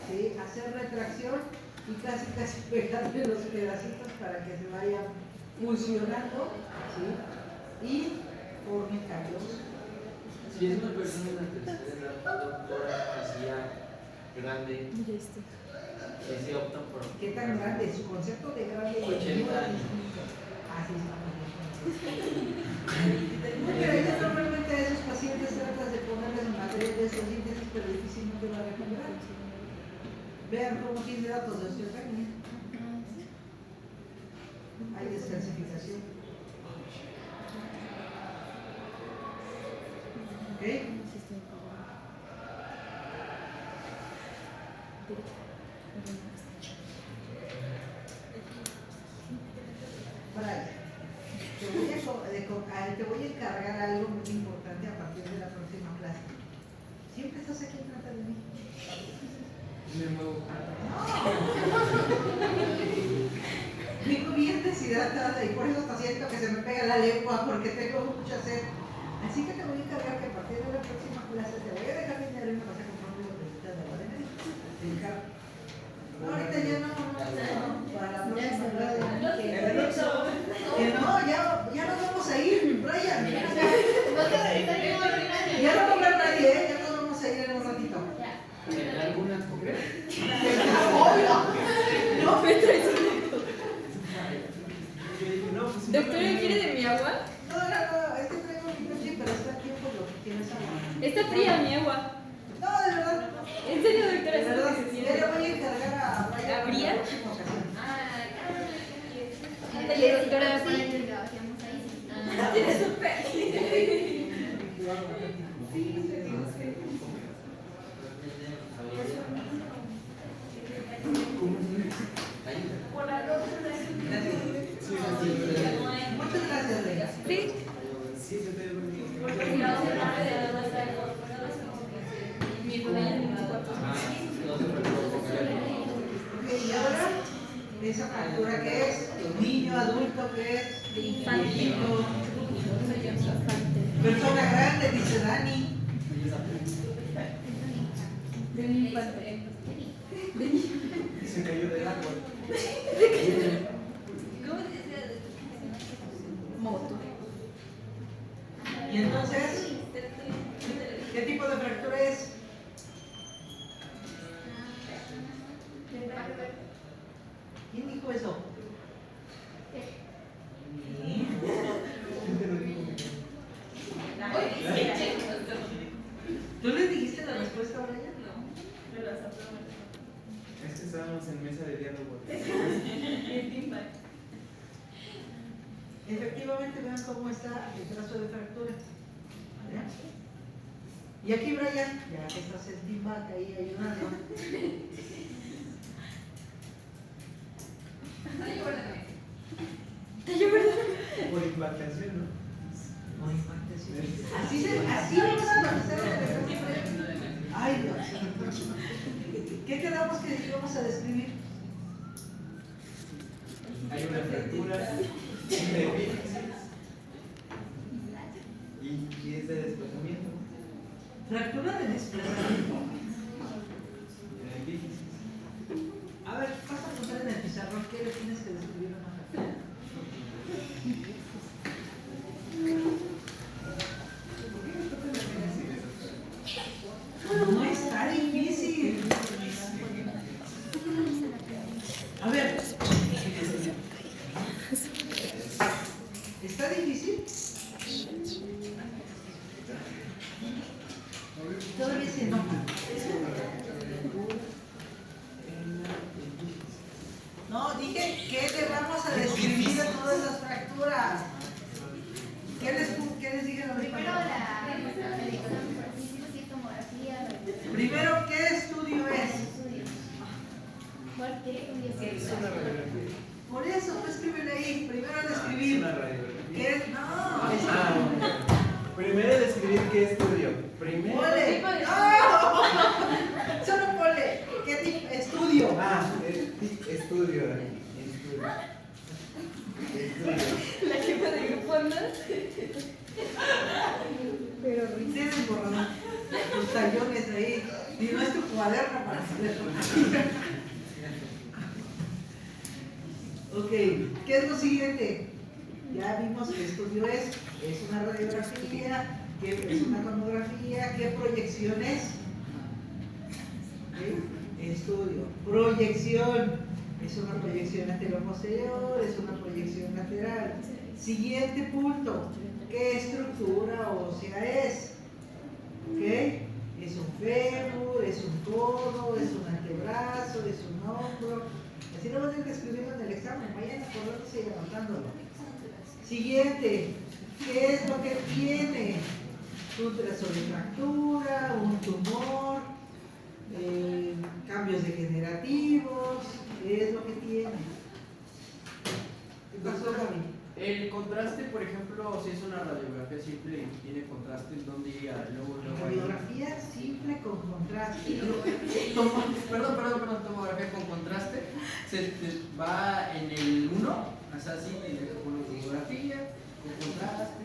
¿sí? Hacer retracción y casi pegarle los pedacitos para que se vayan funcionando, ¿sí? Y fornicarlos. Si es una persona de la tercera edad, doctora, así ya grande, Mira este. que se opta por ¿Qué tan grande? Su concepto de grande. 80 años. Así está. Pero ya normalmente a esos pacientes tratas de ponerles madreles o síntesis, pero difícilmente va a recuperar. Vean cómo tiene datos de osteopenia. Hay descalcificación. ¿Ok? Brian, te voy a encargar algo muy importante a partir de la próxima clase. Siempre estás aquí en frente de mí. Me muevo. Vengo bien deshidratada y por eso hasta siento que se me pega la lengua porque tengo mucha sed. Así que te voy a encargar que a partir de la próxima clase te voy a dejar dinero y me vas a comprar una botellita de agua de medio. Te encargo. No, ahorita ya no, para la próxima clase. Que no, ya nos vamos a ir, Brian. Ya no va a haber nadie, ya nos vamos a ir en un ratito. ¿Tendrá alguna coger? ¡Obvio! No, Doctora, ¿quiere de mi agua? no, es que traigo mi coche, pero está aquí por lo que tienes agua. Está fría mi agua. No, de verdad. ¿En serio, doctora? De ¿Sí verdad, se ya siente? le voy a encargar a Brian. ¿A Brian? la próxima ocasión. Ándale, doctora, para que trabajemos ahí. Tiene súper. Muchas gracias, Reina. Ok, y ahora, esa fractura que es, niño, adulto que es, De infante. viejito, Soy yo, infante. persona grande, dice Dani. De un infante. Se cayó del agua. Moto. Y entonces, ¿qué tipo de fractura es? ¿Quién dijo eso? ¿Tú le dijiste la respuesta a Brian? Es que estábamos en mesa de diálogo. Efectivamente, vean cómo está el trazo de fractura. ¿Ya? Y aquí, Brian, ya que estás en Team Back ahí ayudando. Por implantación, ¿no? Así vamos a hacer. Ay, Dios. ¿Qué quedamos que íbamos a describir? Hay una fractura de epífisis y es de desplazamiento. Fractura de desplazamiento. En epífisis. A ver, pasa a contar en el pizarrón qué le tienes que describir a una fractura. No está difícil. A ver. ¿Está difícil? Todavía se enoja. No, dije que le vamos a describir a todas las fracturas. ¿Qué les dije la vez Primero pasada? la superficie, tomografía, Primero, ¿qué estudio es? ¿Cuál qué estudio Es una radiografía. Por eso, tú escríbele ahí. Primero al Es escribir. una radiografía. ¿Qué es? No, es Primero describir qué estudio. Primero. Ponle. ¡No! Solo ponle. ¿Qué tipo? Estudio. Estudio, Dani. Estudio. La jefa de grupo anda. Pero risa. Tienes borrador. Tus tallones ahí. Y no es tu cuaderno para hacerlo. Ok, ¿qué es lo siguiente? Ya vimos qué estudio es una radiografía, qué es una tomografía, qué proyección es. ¿Ok? Estudio. Proyección. Es una proyección anterior-posterior, es una proyección lateral. Siguiente punto. ¿Qué estructura ósea es? ¿Ok? Es un fémur, es un codo, es un antebrazo, es un hombro. Así lo van a ir escribiendo en el examen, vayan acordándose y anotándolo. Siguiente, ¿qué es lo que tiene? Un trazo de fractura, un tumor, cambios degenerativos, ¿qué es lo que tiene? ¿Qué pasó, Gaby? El contraste, por ejemplo, si es una radiografía simple y tiene contraste, ¿dónde iría? Luego ahí. Radiografía simple con contraste. Perdón, tomografía con contraste. Se va en el 1, o sea, así, con tomografía, con contraste.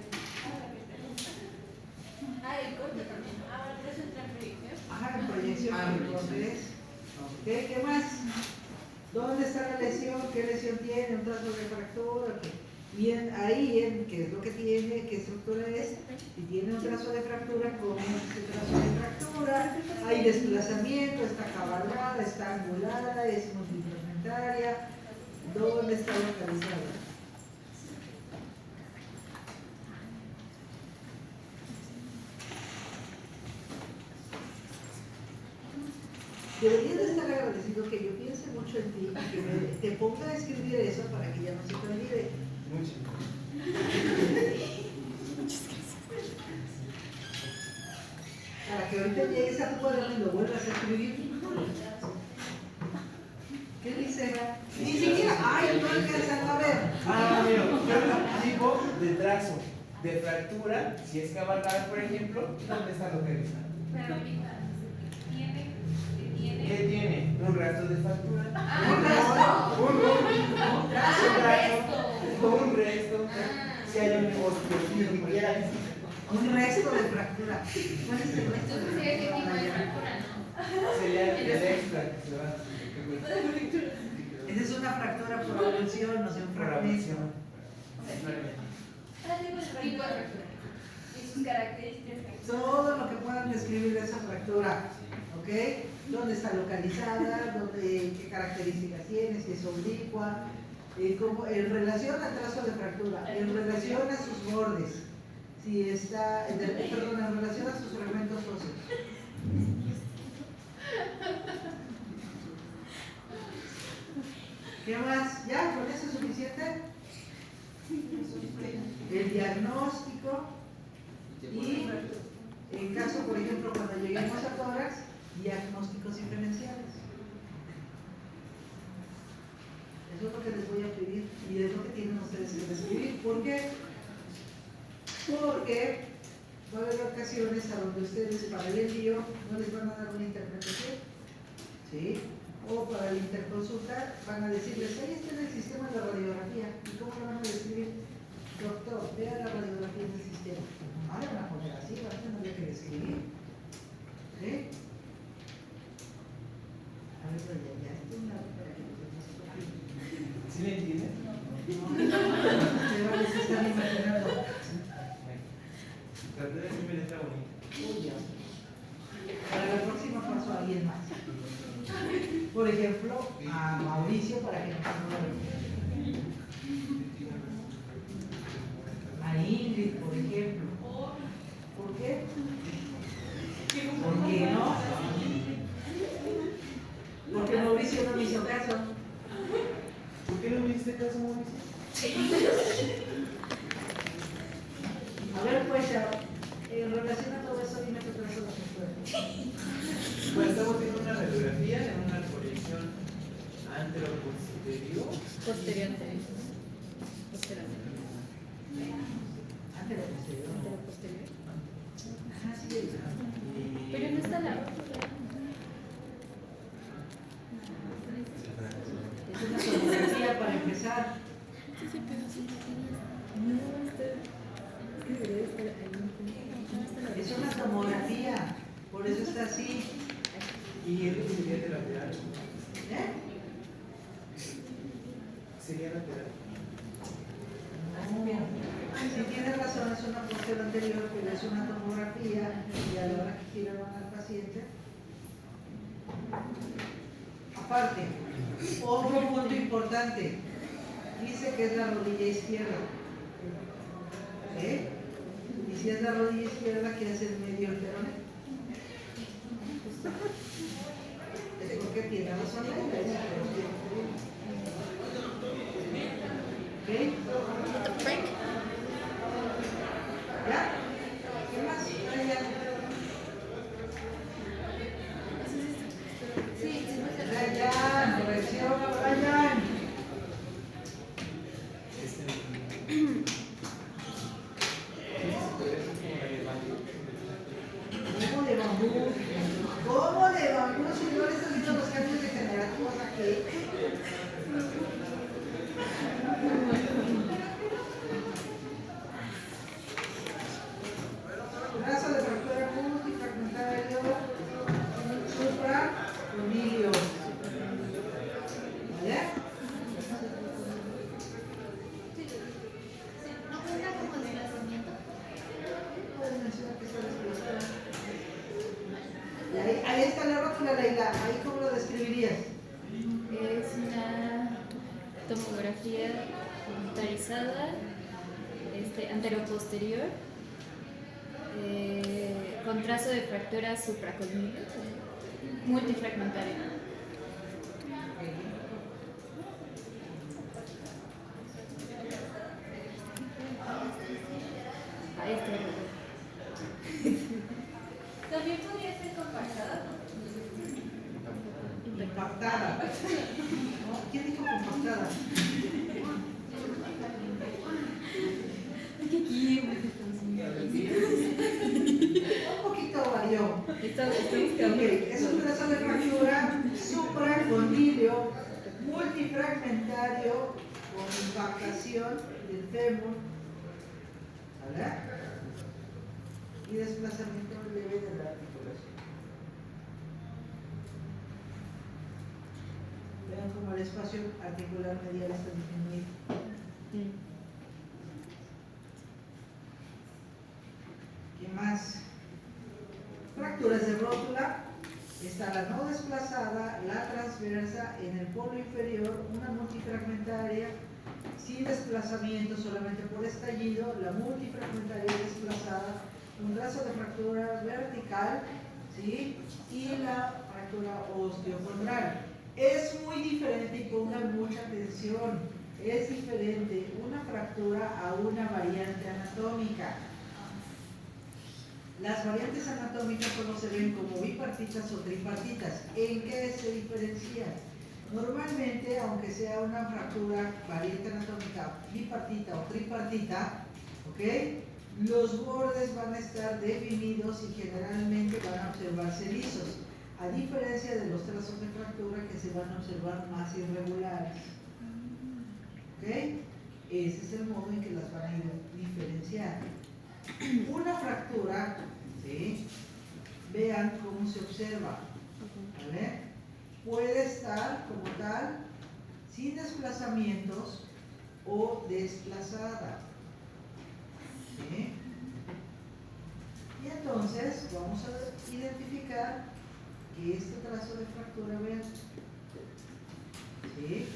Ah, el corte también. Ah, ¿eso entra en proyección? Ajá, en proyección. Entonces, Ok. ¿qué más? ¿Dónde está la lesión? ¿Qué lesión tiene? ¿Un trazo de fractura? ¿Qué? Y ahí, ¿qué es lo que tiene? ¿Qué estructura es? Si tiene un trazo de fractura, ¿cómo es ese trazo de fractura? Hay desplazamiento, está cabalgada, está angulada, es multifragmentaria. ¿Dónde está localizada? Deberías de estar agradecido que yo piense mucho en ti y que te ponga a escribir eso para que ya no se te olvide. Para que ahorita llegues a tu cuaderno y lo vuelvas a escribir. ¿Qué dice? Ni siquiera, ay, no alcanzan a ver. Mira, tipo de trazo, de fractura, si es cabalgada, por ejemplo, ¿dónde está localizada? Pero ahorita, tiene. ¿Qué tiene? Un rastro de fractura. Un resto. Si hay un osteopenia, Un resto de fractura. ¿Cuál es el resto Entonces de sería que tipo de fractura? fractura, ¿no? sería el extra que se va. Esa es una fractura por alusión, no sé, un Por fragmento. alusión. Tipo de fractura. Y sus características. Todo lo que puedan describir de esa fractura, ¿ok? ¿Dónde está localizada? ¿Qué características tiene? Si es oblicua, en relación al trazo de fractura, en relación a sus bordes, si está, en relación a sus fragmentos óseos. ¿Qué más? ¿Ya? ¿Con eso es suficiente? El diagnóstico y en caso, por ejemplo, cuando lleguemos a tórax, diagnósticos diferenciales. Eso es lo que les voy a pedir y es lo que tienen ustedes que describir. ¿Por qué? Porque va a haber ocasiones a donde ustedes para el envío no les van a dar una interpretación, ¿sí? O para la interconsulta van a decirles, ahí está en el sistema de la radiografía. ¿Y cómo lo van a describir? Doctor, vea la radiografía del sistema. No le van a poner así, van a tener que describir. ¿Sí? A ver, ya estoy en la para que lo tengas aquí. ¿Sí le entiendes? Ustedes se están imaginando. La verdad siempre está bonita. Uy, ya. Para la próxima paso a alguien más. Por ejemplo, a Mauricio para que nos ayude. A Ingrid, por ejemplo. ¿Por qué? ¿Por qué no? Porque Mauricio no me hizo caso. ¿Por qué no me hiciste caso, Mauricio? A ver, pues, en relación a todo eso, dime qué trazo de fractura. Pues estamos viendo una radiografía de una proyección antero-posterior. Posterior. Posterior. Antes de posterior. Posterior. Ajá, sí. Pero no está la otra. Es una tomografía para empezar. Sí, pero sí, No, está. Es que debería estar una tomografía, por eso está así. Y el sería de lateral. ¿Eh? Sería lateral. Si tienes razón, es una postura anterior, pero es una tomografía y a la hora que giraban al paciente. Aparte, otro punto importante, dice que es la rodilla izquierda. ¿Eh? Y si es la rodilla izquierda, ¿qué hace el medio el peroné? Es porque tiene razón la iglesia. ¿Ok? ¿Ya? ¿Qué más? Brian. Brian, corrección, Brian. ¿Cómo de bambú? ¿Cómo de bambú? Si no le estás viendo los cambios degenerativos aquí. Brazo de fractura multifragmentario supraconilio. ¿Vale? ¿No cuenta como desplazamiento? Puedes mencionar que está desplazada. Y ahí está la rótula, Leila. ¿Ahí cómo lo describirías? Es una tomografía computarizada, anteroposterior, con trazo de fractura supraconilio, multifragmentaria. Ahí está. También podría ser compactada. Impactada. ¿No? ¿Quién dijo compactada? Un poquito varió. Ok, es un trazo de fractura supraconilio multifragmentario con impactación del fémur, ¿vale? Y desplazamiento leve de la articulación. Vean cómo el espacio articular medial está disminuido. ¿Qué más? Fracturas de rótula. Está la no desplazada, la transversa, en el polo inferior, una multifragmentaria sin desplazamiento, solamente por estallido, la multifragmentaria desplazada, un trazo de fractura vertical, ¿sí? Y la fractura osteocondral. Es muy diferente, y pongan mucha atención, es diferente una fractura a una variante anatómica. Las variantes anatómicas solo se ven como bipartitas o tripartitas. ¿En qué se diferencian? Normalmente, aunque sea una fractura variante anatómica bipartita o tripartita, ¿ok? Los bordes van a estar definidos y generalmente van a observarse lisos, a diferencia de los trazos de fractura que se van a observar más irregulares. ¿Ok? Ese es el modo en que las van a diferenciar. Una fractura, ¿sí? Vean cómo se observa, ¿vale? Puede estar como tal, sin desplazamientos o desplazada, ¿sí? Y entonces vamos a identificar que este trazo de fractura, vean, ¿sí?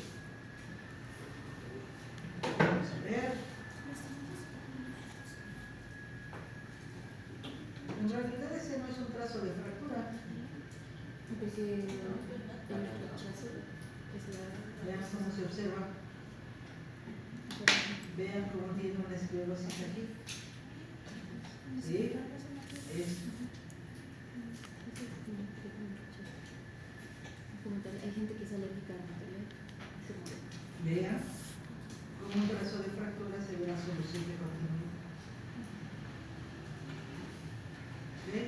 Vamos a ver. En realidad ese no es un trazo de fractura. Porque el rechazo es Vean cómo se observa. Vean cómo tiene una esclerosis aquí. ¿Sí? Hay gente que es alérgica al material. Vean cómo un trazo de fractura se ve a solución de continuidad. ¿Sí?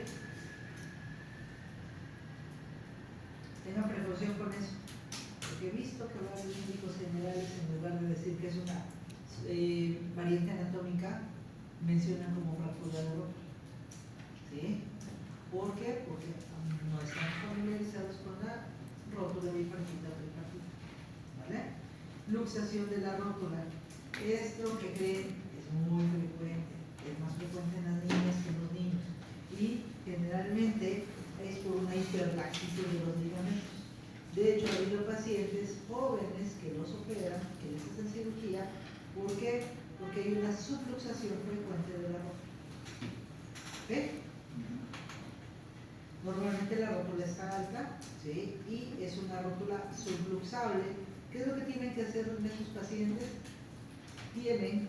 Tengan precaución con eso, porque he visto que varios médicos generales, en lugar de decir que es una variante anatómica, mencionan como fractura de rótula. ¿sí? ¿Por qué? Porque no están familiarizados con la rótula bipartita tripartita, ¿vale? Luxación de la rótula. Esto que creen es muy frecuente, es más frecuente en las niñas que en los niños y generalmente es por una hiperlaxitud de los ligamentos. De hecho, ha habido pacientes jóvenes que los operan, que les hacen cirugía. ¿Por qué? Porque hay una subluxación frecuente de la rótula. ¿Ok? Normalmente la rótula está alta, ¿sí? Y es una rótula subluxable. ¿Qué es lo que tienen que hacer en esos pacientes? Tienen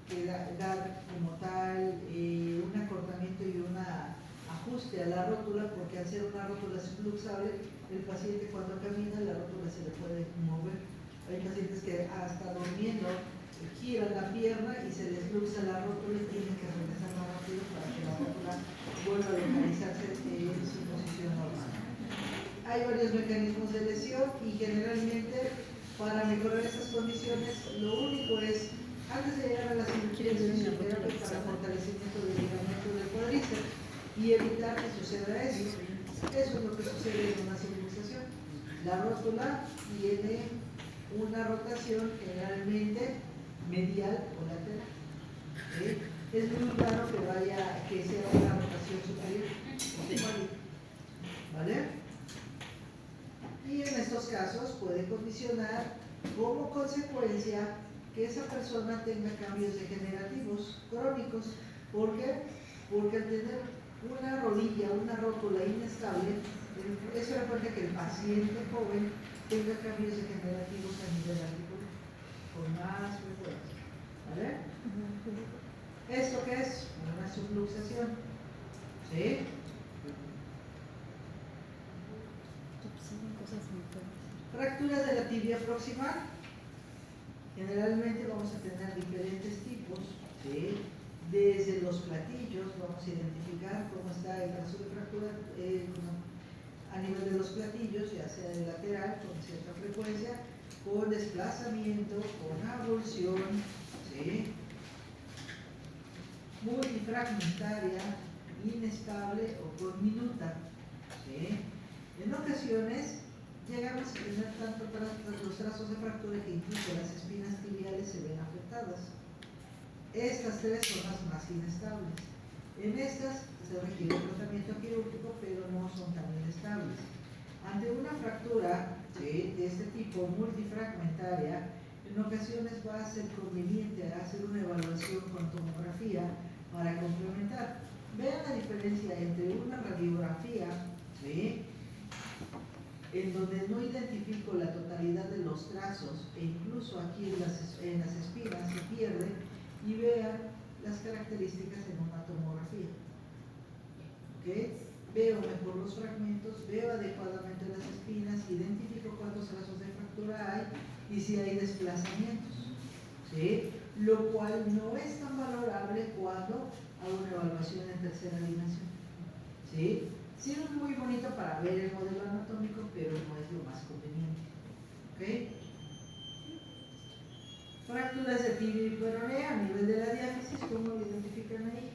que dar como tal un acortamiento y un ajuste a la rótula, porque al ser una rótula subluxable, el paciente cuando camina la rótula se le puede mover. Hay pacientes que hasta durmiendo giran la pierna y se les luxa la rótula y tienen que regresar más rápido para que la rótula vuelva a localizarse en su posición normal. Hay varios mecanismos de lesión y generalmente para mejorar estas condiciones lo único es, antes de llegar a la cirugía, es para fortalecimiento del ligamento del cuádriceps y evitar que suceda eso. Eso es lo que sucede en una subluxación. La rótula tiene una rotación generalmente medial o lateral. ¿Sí? Es muy raro que sea una rotación superior. ¿Vale? Y en estos casos puede condicionar como consecuencia que esa persona tenga cambios degenerativos crónicos. ¿Por qué? Porque al tener una rodilla, una rótula inestable, es frecuente que el paciente joven tenga cambios degenerativos a nivel articular, con más frecuencia. ¿Vale? ¿Esto qué es? Una subluxación. ¿Sí? Fracturas de la tibia proximal. Generalmente vamos a tener diferentes tipos, ¿sí? Desde los platillos vamos a identificar cómo está el caso de fractura a nivel de los platillos, ya sea de lateral con cierta frecuencia, con desplazamiento, con avulsión, ¿sí? Multifragmentaria, inestable o con minuta, ¿sí? En ocasiones llegamos a tener tanto los trazos de fractura que incluso las espinas tibiales se ven afectadas. Estas tres son las más inestables. En estas se requiere un tratamiento quirúrgico, pero no son tan inestables. Ante una fractura, ¿sí?, de este tipo multifragmentaria, en ocasiones va a ser conveniente hacer una evaluación con tomografía para complementar. Vean la diferencia entre una radiografía, ¿sí?, en donde no identifico la totalidad de los trazos e incluso aquí en las espinas se pierde, y vean las características en una tomografía. ¿Okay? Veo mejor los fragmentos, veo adecuadamente las espinas, identifico cuántos trazos de fractura hay y si hay desplazamientos, ¿sí? Lo cual no es tan valorable cuando hago una evaluación en tercera dimensión, ¿sí? Sí es muy bonito para ver el modelo anatómico, pero no es lo más conveniente. ¿Okay? Fracturas de tibia y peronea a nivel de la diáfisis, ¿cómo lo identifican ahí?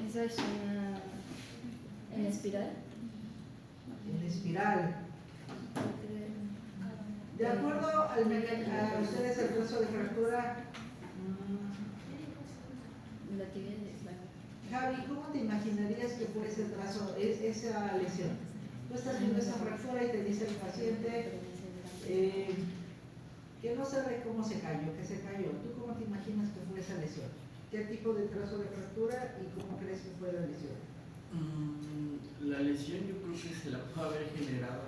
Esa es una en espiral. En espiral. De acuerdo a ustedes el trazo de fractura, La tibia es Javi, ¿cómo te imaginarías que fue ese trazo, esa lesión? Tú estás viendo esa fractura y te dice el paciente que no sabe cómo se cayó, que se cayó. ¿Tú cómo te imaginas que fue esa lesión? ¿Qué tipo de trazo de fractura y cómo crees que fue la lesión? La lesión yo creo que se la puede haber generado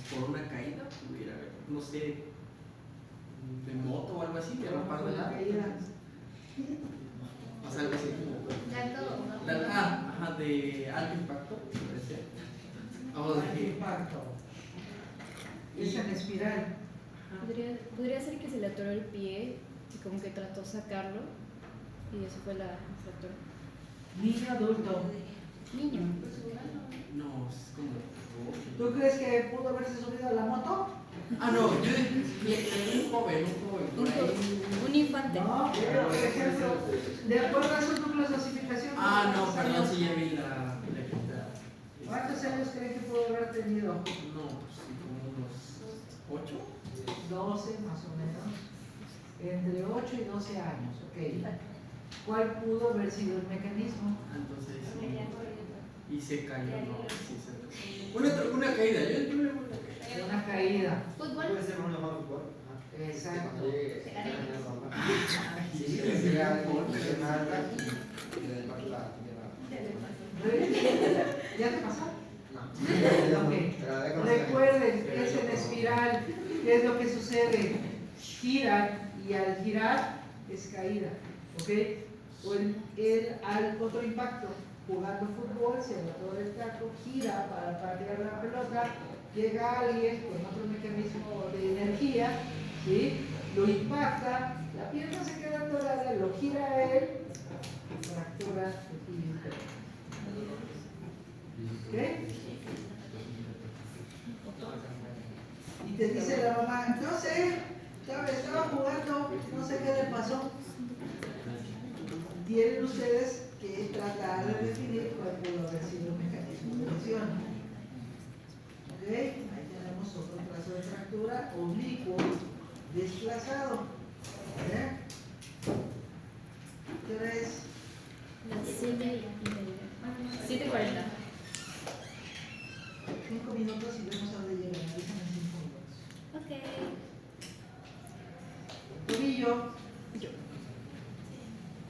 por una caída, pudiera haber, no sé, de moto o algo así, de la parte de la caída. O sea, algo así como. De alto impacto, puede ser. Alto impacto. Es en espiral. Podría ser que se le atoró el pie y como que trató de sacarlo y eso fue la fractura. Niño adulto. Niño. No, es como. ¿Tú crees que pudo haberse subido a la moto? Ah, no, yo un joven, por ahí. Un infante. No, pero por ejemplo, de acuerdo a sus núcleos de osificación. Ah, no, ¿cuántos perdón, años- sí ya vi la lista. ¿Cuántos años creen que pudo haber tenido? No, pues sí, como unos 8. 12 más o menos. Entre 8 y 12 años, ok. ¿Cuál pudo haber sido el mecanismo? Entonces, y se cayó, no, sí se cayó. Una caída, yo le voy a caída. Una caída. Fútbol. Puede ser una mano fútbol. Exacto. Cuando llegue, Se gana. sí, que sea algo que se marca y le parte la pierna. ¿Ya te pasó? No. Ok. Pero de Recuerden, es en espiral. ¿Qué es lo que sucede? Giran y al girar es caída. ¿Ok? O al otro impacto, jugando fútbol, se botó el taco, gira para patear la pelota, llega alguien con otro mecanismo de energía, ¿sí? Lo impacta, la pierna se queda atorada, lo gira a él y fractura el tobillo. ¿Ok? Y te dice la mamá, no sé, estaba jugando, no sé qué le pasó. Tienen ustedes que tratar de definir cuál pudo haber sido el mecanismo de lesión. ¿Ok? Ahí tenemos otro trazo de fractura oblicuo desplazado. ¿Eh? ¿Qué hora es? Las 7:30. 7:40. 5 minutos y vemos a dónde llegan. Avísame en 5 minutos. Ok. Tobillo.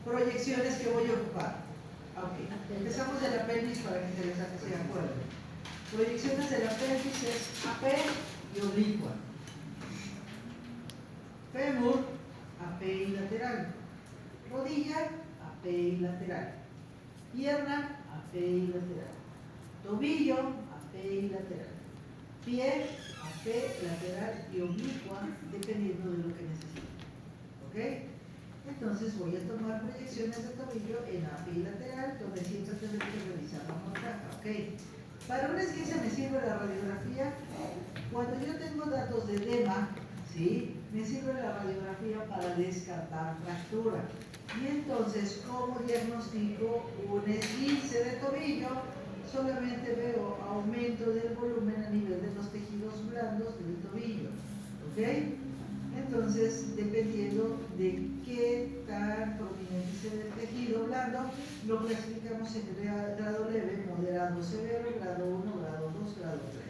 Proyecciones que voy a ocupar. Ok. Empezamos de la pelvis para que se les acuerden. Proyecciones de la pelvis es AP y oblicua. Fémur, AP y lateral. Rodilla, AP y lateral. Pierna, AP y lateral. Tobillo, AP y lateral. Pie, AP, lateral y oblicua, dependiendo de lo que necesiten. ¿Ok? Entonces voy a tomar proyecciones de tobillo en AP y lateral, donde siempre tendré que revisar la montaja. ¿Ok? Para una esguince me sirve la radiografía. Cuando yo tengo datos de edema, ¿sí? Me sirve la radiografía para descartar fractura. Y entonces, ¿cómo diagnostico un esguince de tobillo? Solamente veo aumento del volumen a nivel de los tejidos blandos del tobillo. ¿Ok? Entonces, dependiendo de qué tan prominente sea el tejido blando, lo clasificamos en grado leve, moderado, severo, grado 1, grado 2, grado 3.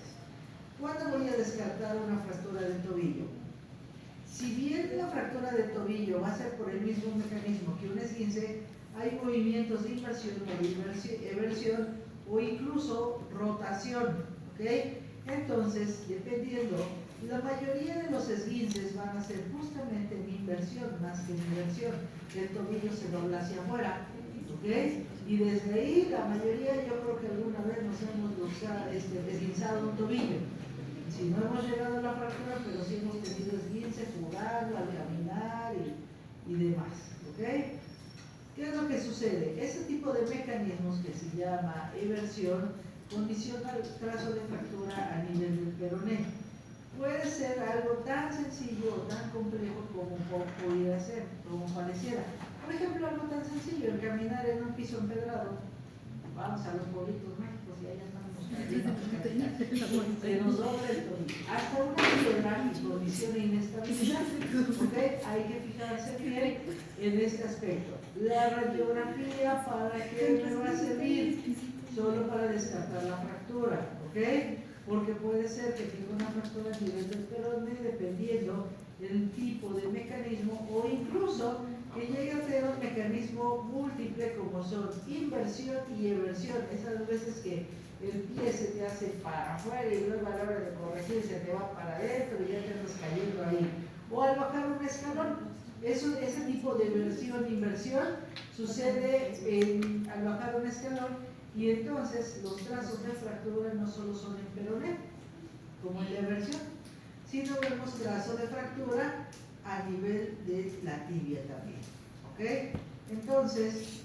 ¿Cuándo voy a descartar una fractura del tobillo? Si bien la fractura del tobillo va a ser por el mismo mecanismo que un esguince, hay movimientos de inversión o de eversión o incluso rotación. ¿Ok? Entonces, dependiendo, la mayoría de los esguinces van a ser justamente en inversión más que en inversión. El tobillo se dobla hacia afuera. ¿Ok? Y desde ahí, la mayoría, yo creo que alguna vez nos hemos esguinzado un tobillo. Si no hemos llegado a la fractura, pero sí hemos tenido esguince jugando, al caminar y demás. ¿Ok? ¿Qué es lo que sucede? Ese tipo de mecanismos que se llama eversión condiciona el trazo de fractura a nivel del peroné. Puede ser algo tan sencillo o tan complejo como pudiera ser, como pareciera. Por ejemplo, algo tan sencillo, el caminar en un piso empedrado. Vamos a los pueblitos mágicos y ahí andamos. Se nos dobla el tobillo. Hasta una piedra y condición de inestabilidad. ¿Okay? Hay que fijarse bien en este aspecto. La radiografía, ¿para qué me va a servir? Solo para descartar la fractura. ¿Ok? Porque puede ser que tenga una fractura a nivel del peroné dependiendo del tipo de mecanismo o incluso que llegue a ser un mecanismo múltiple como son inversión y eversión. Esas veces que el pie se te hace para afuera y luego a la hora de corregir se te va para adentro y ya te andas cayendo ahí. O al bajar un escalón. Ese tipo de eversión e inversión sucede al bajar un escalón. Y entonces los trazos de fractura no solo son en peroné, como en la eversión, sino vemos trazos de fractura a nivel de la tibia también. ¿Ok? Entonces,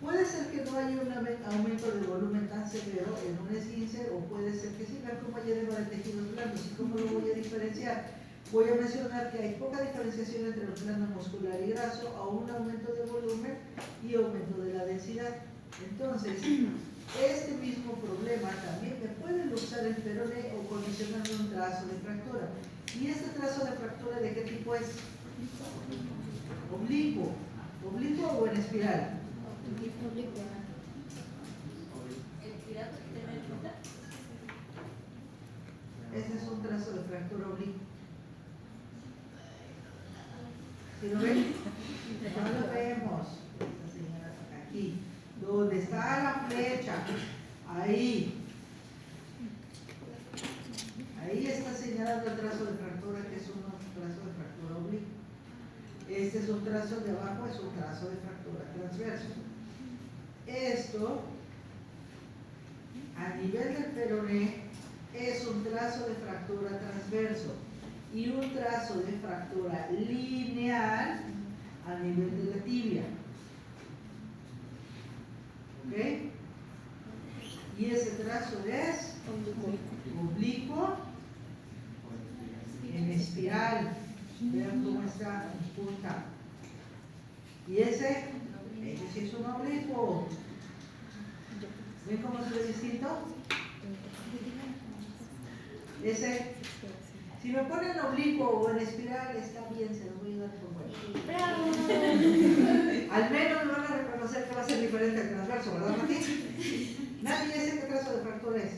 Puede ser que no haya un aumento de volumen tan severo en un esguince, o puede ser que sí. Vean cómo lleva de tejidos blandos y cómo lo voy a diferenciar. Voy a mencionar que hay poca diferenciación entre el plano muscular y graso, a un aumento de volumen y aumento de la densidad. Entonces, este mismo problema también me puede luxar el peroné o condicionar un trazo de fractura. ¿Y este trazo de fractura de qué tipo es? Oblicuo. ¿Oblicuo o en espiral? Oblicuo. Este es un trazo de fractura oblicuo. ¿Sí lo ven? No lo vemos. Esta señora aquí. ¿Dónde está la flecha? Ahí. Ahí está señalando el trazo de fractura, que es un trazo de fractura oblicuo. Este es un trazo de abajo, es un trazo de fractura transverso. Esto, a nivel del peroné, es un trazo de fractura transverso y un trazo de fractura lineal a nivel de la tibia. ¿Ok? Y ese trazo es oblicuo en espiral. Vean cómo está en punta. Y ese sí es un oblicuo. ¿Ven cómo se ve distinto? Ese, si me ponen oblicuo o en espiral, está bien, se los voy a dar por bueno. ¡Bravo! Al menos me van a reconocer que va a ser diferente al transverso, ¿verdad, Mati? Nadie dice qué trazo de fractura es.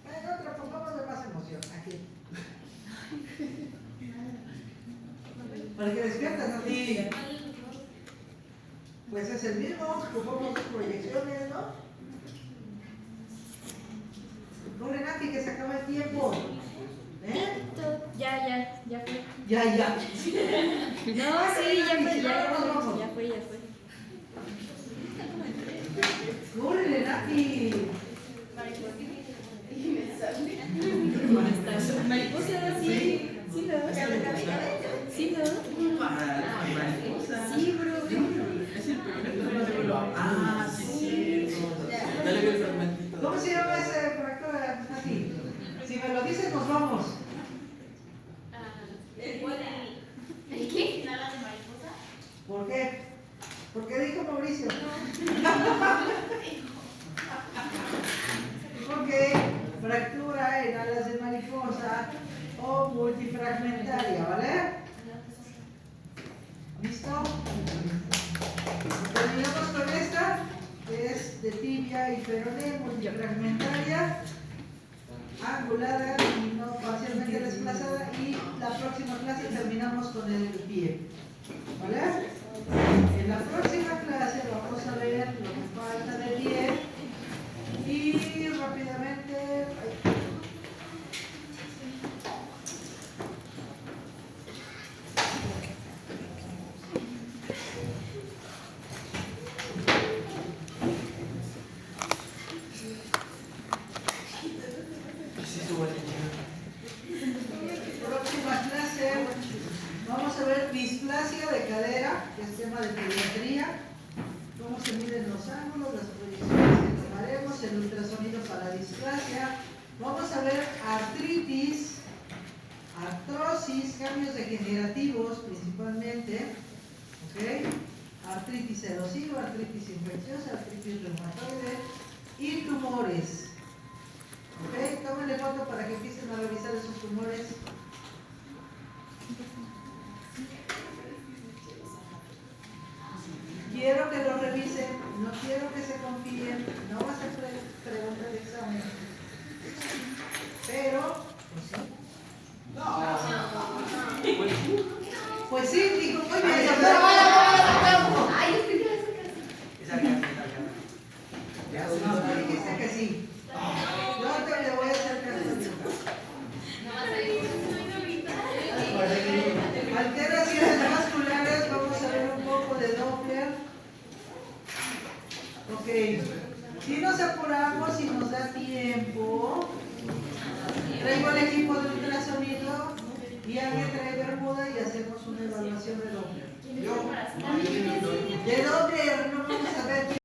Otra, pongámosle más emoción. Aquí. Para que despiertas, Mati. Pues es el mismo, ocupamos proyecciones, ¿no? No, Renati, que se acaba el tiempo. ¿Eh? Ya fue. Ya. No, sí, ya fue. Corre, Renati. Mariposa, sí. Sí, no. Sí, bro. Es el peroné. Ah, sí. Dale el fragmentito. ¿Cómo se llama ese fractura, Nati? Si me lo dices, nos vamos. ¿El qué? ¿Nada de mariposa? ¿Por qué? ¿Por qué dijo Mauricio? Porque fractura en alas de mariposa o multifragmentaria, ¿vale? ¿Listo? Terminamos con esta, que es de tibia y peroné, multifragmentaria, angulada y no parcialmente desplazada, y la próxima clase terminamos con el pie, ¿vale? En la próxima clase vamos a ver lo que falta de pie y rápidamente... Próxima clase vamos a ver displasia de cadera, que es tema de pediatría, cómo se miden los ángulos, las proyecciones que tomaremos, el ultrasonido para displasia. Vamos a ver artritis, artrosis, cambios degenerativos principalmente, ¿ok? Artritis erosiva, artritis infecciosa, artritis reumatoide y tumores. ¿Ok? Tómenle foto para que empiecen a revisar esos tumores. Quiero que lo revisen, no quiero que se confíen, no va a ser pregunta de examen. Pero, pues sí. Pues sí, dijo, muy bien. Ay, es que te vas a No, dijiste que sí. Yo te le voy a hacer caso. No vas a ir. Alteraciones vasculares, vamos a ver un poco de Doppler. Ok, si nos apuramos y nos da tiempo, traigo el equipo de ultrasonido Y alguien trae bermuda y hacemos una evaluación de Doppler. Yo. De Doppler no vamos a ver